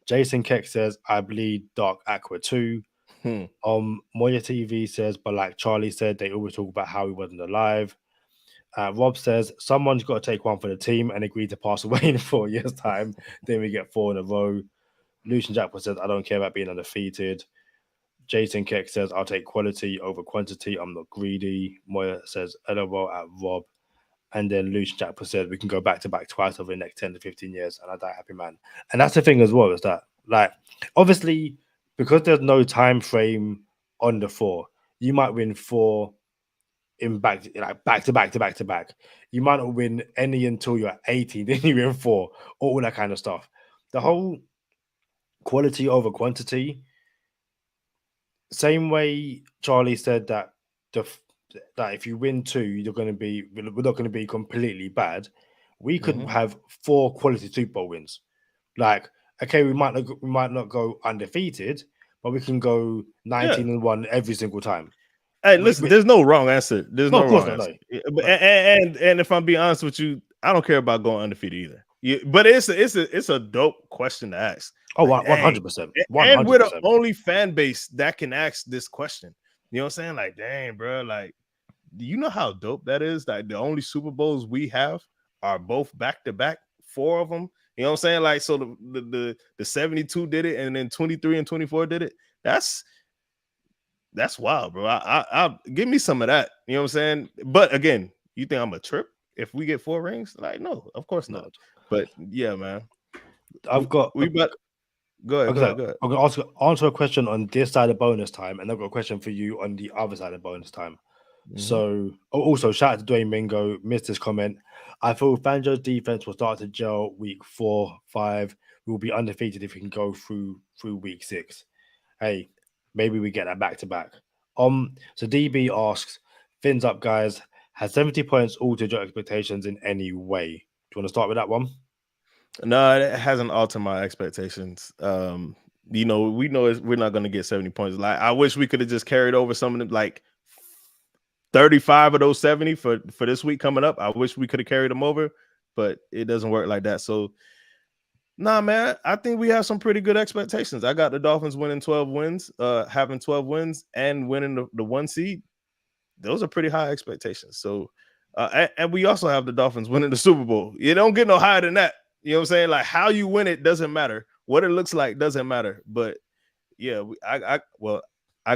Speaker 3: Jason Keck says, "I bleed dark aqua too." Moya TV says, "But like Charlie said, they always talk about how he wasn't alive." Rob says, "Someone's got to take one for the team and agree to pass away in 4 years' time. Then we get 4 in a row." Lucian Jackpot says, "I don't care about being undefeated." Jason Keck says, "I'll take quality over quantity. I'm not greedy." Moya says, "LOL at Rob." And then Lucian Jackpot said, "We can go back to back twice over the next 10 to 15 years. And I die happy, man." And that's the thing as well, is that, like, obviously, because there's no time frame on the 4, you might win 4 in back to back. You might not win any until you're 80, then you win 4, all that kind of stuff. The whole quality over quantity, same way Charlie said that that if you win 2, we're not going to be completely bad. We could have 4 quality Super Bowl wins. Like, okay, we might not go undefeated, but we can go 19-1 every single time.
Speaker 4: Hey, listen, there's no wrong answer. There's no wrong answer.
Speaker 3: No.
Speaker 4: And if I'm being honest with you, I don't care about going undefeated either. But it's a dope question to ask.
Speaker 3: Oh, 100%.
Speaker 4: And we're the only fan base that can ask this question. You know what I'm saying? Like, dang, bro. Like, do you know how dope that is? Like, the only Super Bowls we have are both back to back, 4 of them. You know what I'm saying? Like, so the 72 did it, and then 23 and 24 did it. That's wild, bro. I give me some of that. You know what I'm saying? But again, you think I'm a trip if we get 4 rings? Like, no, of course not. But yeah, man. Go ahead.
Speaker 3: I'm going to answer a question on this side of bonus time, and I've got a question for you on the other side of bonus time. So, also shout out to Dwayne Mingo, missed his comment. "I feel Fangio's defense will start to gel week 4, 5. We will be undefeated if we can go through week 6. Hey, maybe we get that back to back. So DB asks, "Fins up, guys. Has 70 points altered your expectations in any way?" Do you want to start with that one?
Speaker 4: No, it hasn't altered my expectations. We know we're not going to get 70 points. Like, I wish we could have just carried over some of them, like 35 of those 70 for this week coming up. I wish we could have carried them over, but it doesn't work like that. So, nah, man, I think we have some pretty good expectations. I got the Dolphins winning 12 wins, having 12 wins and winning the 1 seed. Those are pretty high expectations. So, and we also have the Dolphins winning the Super Bowl. You don't get no higher than that. You know what I'm saying? Like, how you win it doesn't matter. What it looks like doesn't matter. But yeah, I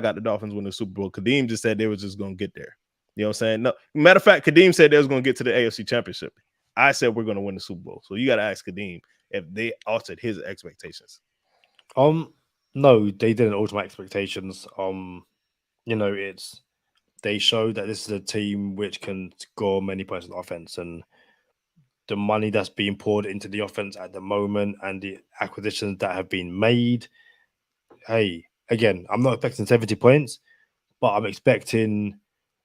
Speaker 4: got the Dolphins winning the Super Bowl. Kadeem just said they were just going to get there. You know what I'm saying? No, matter of fact, Kadeem said they was going to get to the AFC Championship. I said we're going to win the Super Bowl. So you got to ask Kadeem if they altered his expectations.
Speaker 3: No, they didn't alter my expectations. They show that this is a team which can score many points on offense, and the money that's being poured into the offense at the moment and the acquisitions that have been made. Hey, again, I'm not expecting 70 points, but I'm expecting,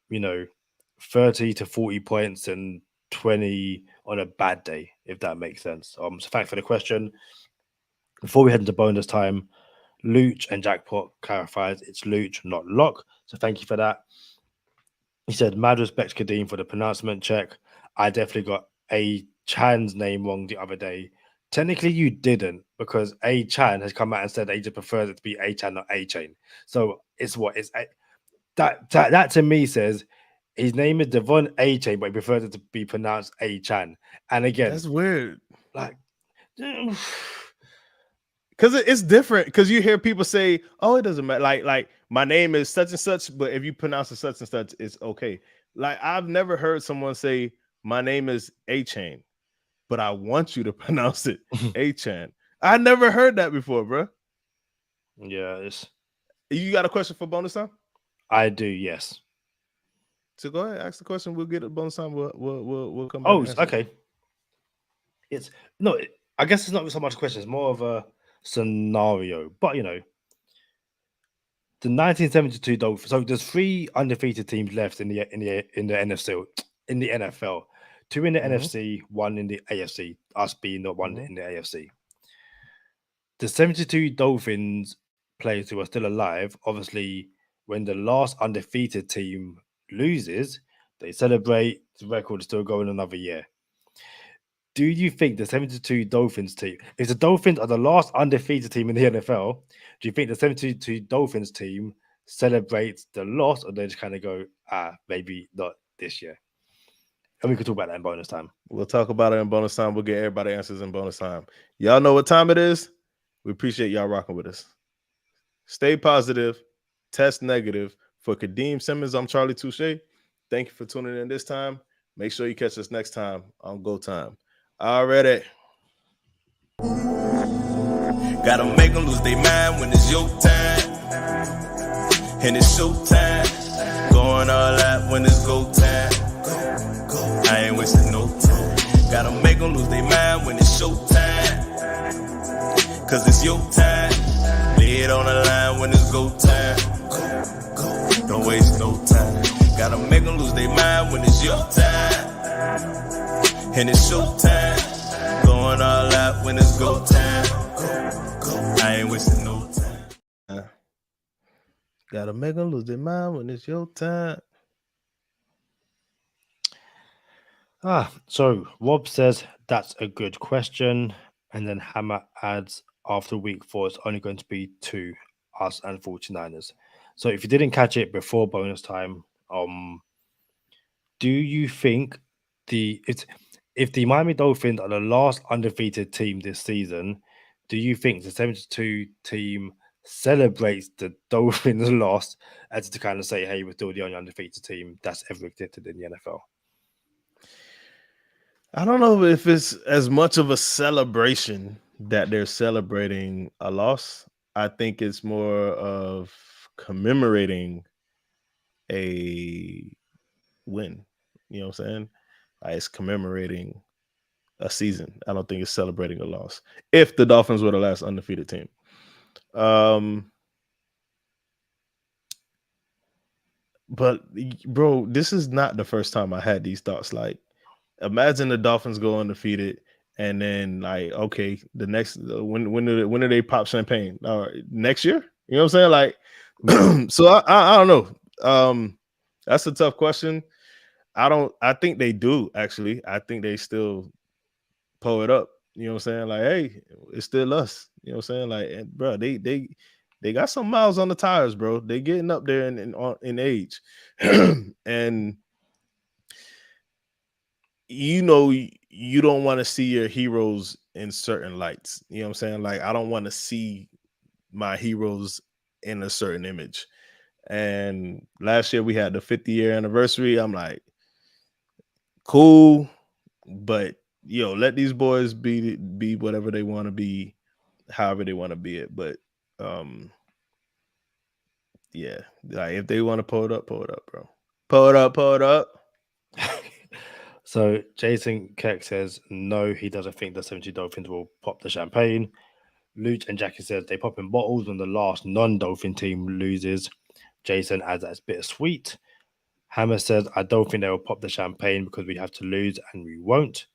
Speaker 3: 30 to 40 points and 20 on a bad day, if that makes sense. So thanks for the question. Before we head into bonus time, Luch and Jackpot clarifies it's Luch, not Lock. So thank you for that. He said, "Mad respect Kadeem for the pronouncement check. I definitely got A. Chan's name wrong the other day." Technically, you didn't, because A. Chan has come out and said that he just prefers it to be A. Chan, not A. Chain. So it's That to me says his name is Devon A-Chain, but he prefers it to be pronounced A-Chan. And again,
Speaker 4: That's weird.
Speaker 3: like,
Speaker 4: Because it's different. Because you hear people say, "Oh, it doesn't matter." Like my name is such and such, but if you pronounce it such and such, it's okay. Like I've never heard someone say, "My name is A-Chain, but I want you to pronounce it A-Chan." I never heard that before, bro.
Speaker 3: yeah,
Speaker 4: You got a question for bonus time?
Speaker 3: I do, yes.
Speaker 4: So go ahead, ask the question. We'll get a bonus time. We'll come back.
Speaker 3: Oh, okay. I guess it's not so much a question, it's more of a scenario. But the 1972 Dolphins. So there's 3 undefeated teams left in the NFC, in the NFL. 2 in the NFC, 1 in the AFC. Us being the one in the AFC. The 72 Dolphins players who are still alive, obviously, when the last undefeated team loses, they celebrate. The record is still going another year. Do you think the 72 Dolphins team, if the Dolphins are the last undefeated team in the NFL, do you think the 72 Dolphins team celebrates the loss, or they just kind of go, maybe not this year? And we could talk about that in bonus time.
Speaker 4: We'll talk about it in bonus time. We'll get everybody answers in bonus time. Y'all know what time it is. We appreciate y'all rocking with us. Stay positive, test negative. For Kadeem Simmons, I'm Charlie Touche. Thank you for tuning in this time. Make sure you catch us next time on Go Time. Already.
Speaker 2: Gotta make them lose their mind when it's your time. And it's showtime. Going all out when it's go time. I ain't wasting no time. Gotta make them lose their mind when it's showtime. Cause it's your time. Lay it on the line when it's go time. Don't waste no time. Gotta make them lose their mind when it's your time. And it's showtime. Going all out when it's go time. I ain't wasting no time.
Speaker 4: Gotta make them lose their mind when it's your time.
Speaker 3: So Rob says that's a good question. And then Hammer adds, after week 4, it's only going to be 2, us and 49ers. So if you didn't catch it before bonus time, do you think if the Miami Dolphins are the last undefeated team this season, do you think the 72 team celebrates the Dolphins' loss as to kind of say, hey, we're still the only undefeated team that's ever existed in the NFL?
Speaker 4: I don't know if it's as much of a celebration that they're celebrating a loss. I think it's more of commemorating a win. You know what I'm saying? It's commemorating a season. I don't think it's celebrating a loss. If the Dolphins were the last undefeated team. But bro, this is not the first time I had these thoughts. Like, imagine the Dolphins go undefeated, and then okay, the next when do they pop champagne? Next year? You know what I'm saying? Like, so I don't know. That's a tough question. I think they do, actually. I think they still pull it up. You know what I'm saying? Like, hey, it's still us. You know what I'm saying? Like, bro, they got some miles on the tires, bro. They getting up there in age. And you don't want to see your heroes in certain lights. You know what I'm saying? Like, I don't want to see my heroes in a certain image. And last year we had the 50-year anniversary. I'm like, cool, but let these boys be whatever they want to be, however they want to be it. But yeah, like, if they want to pull it up, bro. Pull it up.
Speaker 3: So Jason Keck says no, he doesn't think the 70 Dolphins will pop the champagne. Luch and Jackie says they pop in bottles when the last non-Dolphin team loses. Jason adds that's bittersweet. Hammer says, I don't think they will pop the champagne because we have to lose and we won't.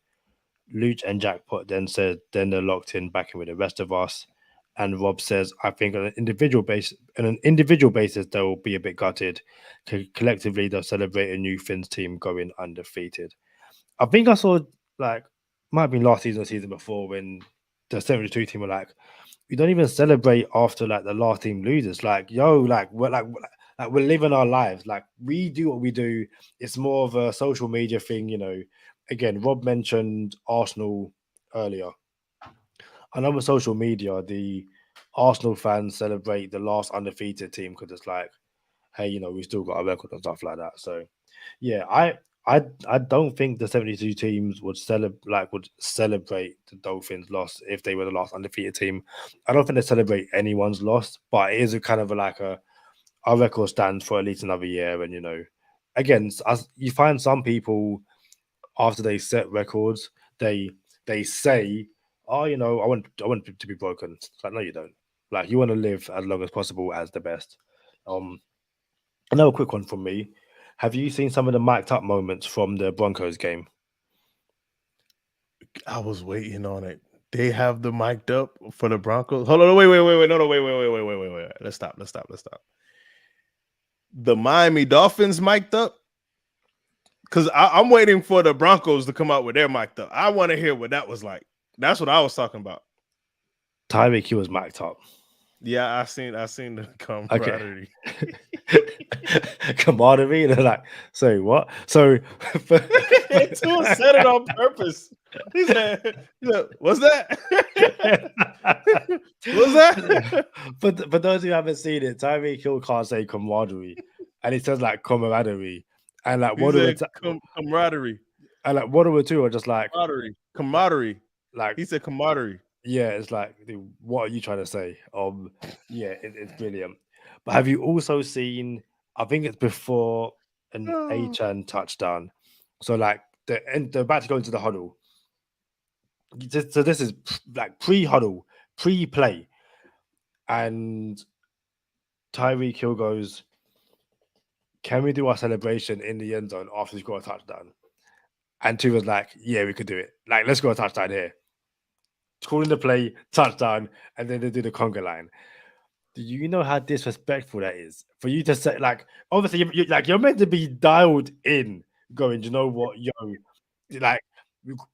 Speaker 3: Luch and Jackpot then said, then they're locked in back in with the rest of us. And Rob says, I think on an individual basis, they'll be a bit gutted. Collectively, they'll celebrate a new Finns team going undefeated. I think I saw, might have been last season or season before, when the 72 team were like, we don't even celebrate after the last team loses. Like we're living our lives. Like we do what we do. It's more of a social media thing, you know. Again, Rob mentioned Arsenal earlier. I know with social media, the Arsenal fans celebrate the last undefeated team because it's like, hey, you know, we still got a record and stuff like that. So yeah, I don't think the 72 teams would celebrate the Dolphins' loss if they were the last undefeated team. I don't think they celebrate anyone's loss, but it is a kind of like a our record stands for at least another year. And you know, again, as you find some people after they set records, they say, "Oh, you know, I want it to be broken." It's like, no, you don't. Like, you want to live as long as possible as the best. Um, Another quick one from me. Have you seen some of the mic'd up moments from the Broncos game?
Speaker 4: I was waiting on it. They have the mic'd up for the Broncos. Hold on, wait, no, wait. Let's stop. The Miami Dolphins mic'd up, because I'm waiting for the Broncos to come out with their mic'd up. I want to hear what that was like. That's what I was talking about.
Speaker 3: Tyreek Hill was mic'd up.
Speaker 4: Yeah, I seen the camaraderie.
Speaker 3: Camaraderie. They're like, sorry, what? So
Speaker 4: Tua said it on purpose. He said, what's that? What's that?
Speaker 3: But for those who haven't seen it, Tyreek Hill can't say camaraderie, and it says like camaraderie, and like what are
Speaker 4: camaraderie,
Speaker 3: and like what are two are just like
Speaker 4: camaraderie.
Speaker 3: Like
Speaker 4: he said camaraderie.
Speaker 3: Yeah, it's like, dude, what are you trying to say? Yeah, it's brilliant. But have you also seen? I think it's before an Achan touchdown. So like they're about to go into the huddle. So this is like pre-huddle, pre-play, and Tyreek Hill goes, "Can we do our celebration in the end zone after we score a touchdown?" And Tua was like, "Yeah, we could do it. Like, let's go a touchdown here." Calling the play, touchdown, and then they do the conga line. Do you know how disrespectful that is for you to say? Like, obviously, you're meant to be dialed in, going, you know what, yo, like,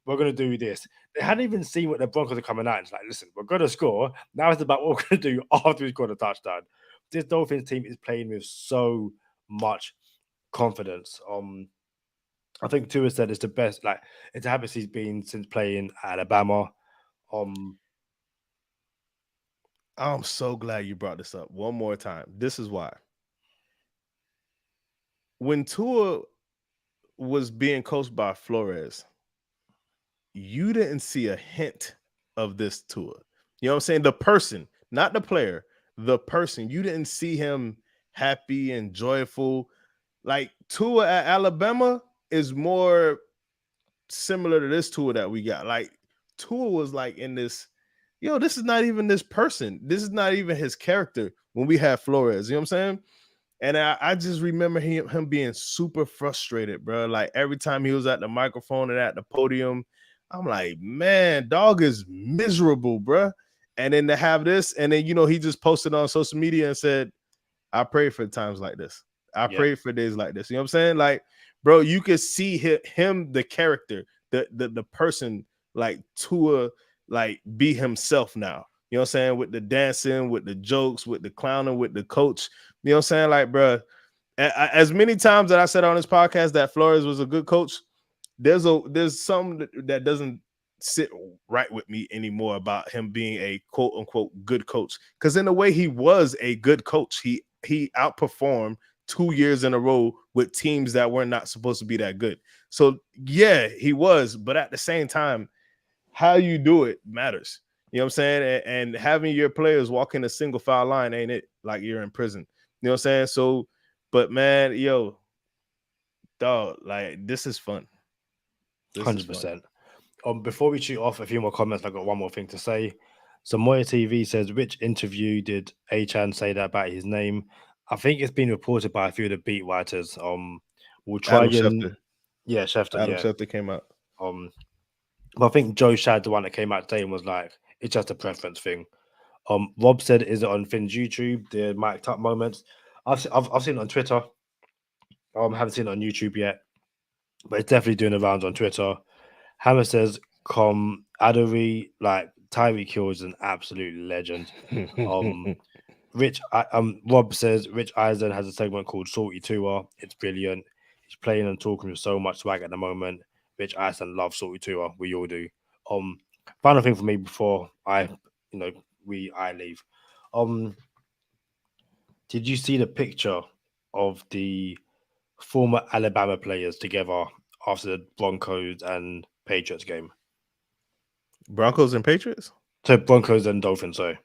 Speaker 3: we're gonna do this. They hadn't even seen what the Broncos are coming out. It's like, listen, we're gonna score. Now it's about what we're gonna do after we score the touchdown. This Dolphins team is playing with so much confidence. I think Tua said it's the best, like, it's the happiest he's been since playing Alabama.
Speaker 4: I'm so glad you brought this up one more time. This is why. When Tua was being coached by Flores, you didn't see a hint of this Tua. You know what I'm saying? The person, not the player, the person. You didn't see him happy and joyful. Like Tua at Alabama is more similar to this Tua that we got. Like Tua was like in this, this is not even this person. This is not even his character when we had Flores. You know what I'm saying? And I just remember him being super frustrated, bro. Like every time he was at the microphone and at the podium, I'm like, man, dog is miserable, bro. And then to have this, and then, he just posted on social media and said, I pray for times like this. I pray for days like this. You know what I'm saying? Like, bro, you could see him, the character, the person, like Tua, like be himself now. You know what I'm saying? With the dancing, with the jokes, with the clowning, with the coach. You know what I'm saying? Like, bro, as many times that I said on this podcast that Flores was a good coach, there's something that doesn't sit right with me anymore about him being a quote unquote good coach. Because in a way, he was a good coach. He outperformed 2 years in a row with teams that were not supposed to be that good. So yeah, he was, but at the same time, how you do it matters. You know what I'm saying? And having your players walk in a single file line ain't it like you're in prison. You know what I'm saying? So, but man, dog, like this is fun.
Speaker 3: 100%. Before we shoot off a few more comments, I've got one more thing to say. So Moya TV says, which interview did Achan say that about his name? I think it's been reported by a few of the beat writers. We'll try
Speaker 4: Schefter.
Speaker 3: Yeah, Schefter.
Speaker 4: Adam Schefter came out.
Speaker 3: But I think Joe Shad, the one that came out today, was like, it's just a preference thing. Rob said, is it on Finn's YouTube, the mic'd up moments? I've seen it on Twitter. I haven't seen it on YouTube yet, but it's definitely doing the rounds on Twitter. Hammer says, Adery, like Tyreek Hill is an absolute legend. Rob says Rich Eisen has a segment called Salty Tua. It's brilliant. He's playing and talking with so much swag at the moment. Rich Eisen loves Salty Tua. We all do. Final thing for me before I leave. Did you see the picture of the former Alabama players together after the Broncos and Patriots game?
Speaker 4: Broncos and Patriots?
Speaker 3: So Broncos and Dolphins, sorry.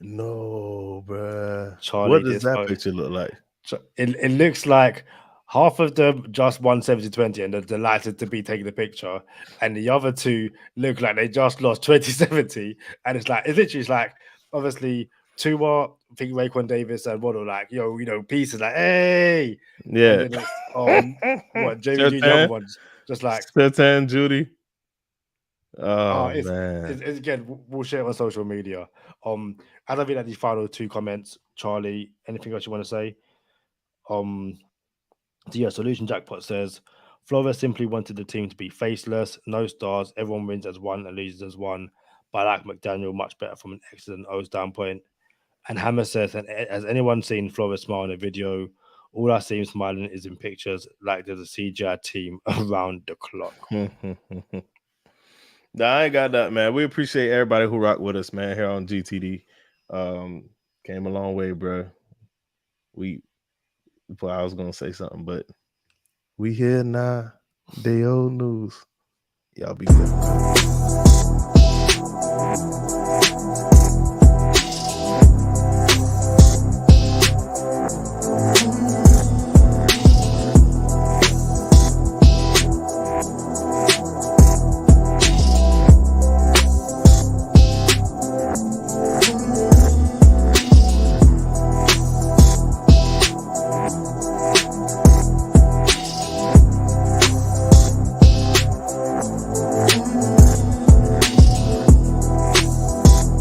Speaker 4: No, bruh.
Speaker 3: Charlie,
Speaker 4: What does that picture look like?
Speaker 3: So it looks like half of them just won 70-20 and they're delighted to be taking the picture, and the other two look like they just lost 20-70. And it's literally obviously Tua, I think Raekwon Davis and Waddle pieces like, hey,
Speaker 4: yeah.
Speaker 3: And then it's, Jamie G, the other ones just like
Speaker 4: Sertan, Judy.
Speaker 3: it's
Speaker 4: Man.
Speaker 3: It's again, we'll share it on social media. As I read out these final two comments, Charlie, anything else you want to say? Solution Jackpot says Flores simply wanted the team to be faceless, no stars, everyone wins as one and loses as one. But I like McDaniel much better from an X's and O standpoint. And Hammer says, has anyone seen Flores smile in a video? All I see him smiling is in pictures, like there's a CGI team around the clock.
Speaker 4: Nah, I ain't got that, man. We appreciate everybody who rock with us, man, here on GTD. Came a long way, bro. I was gonna say something, but we here now. Day old news. Y'all be good.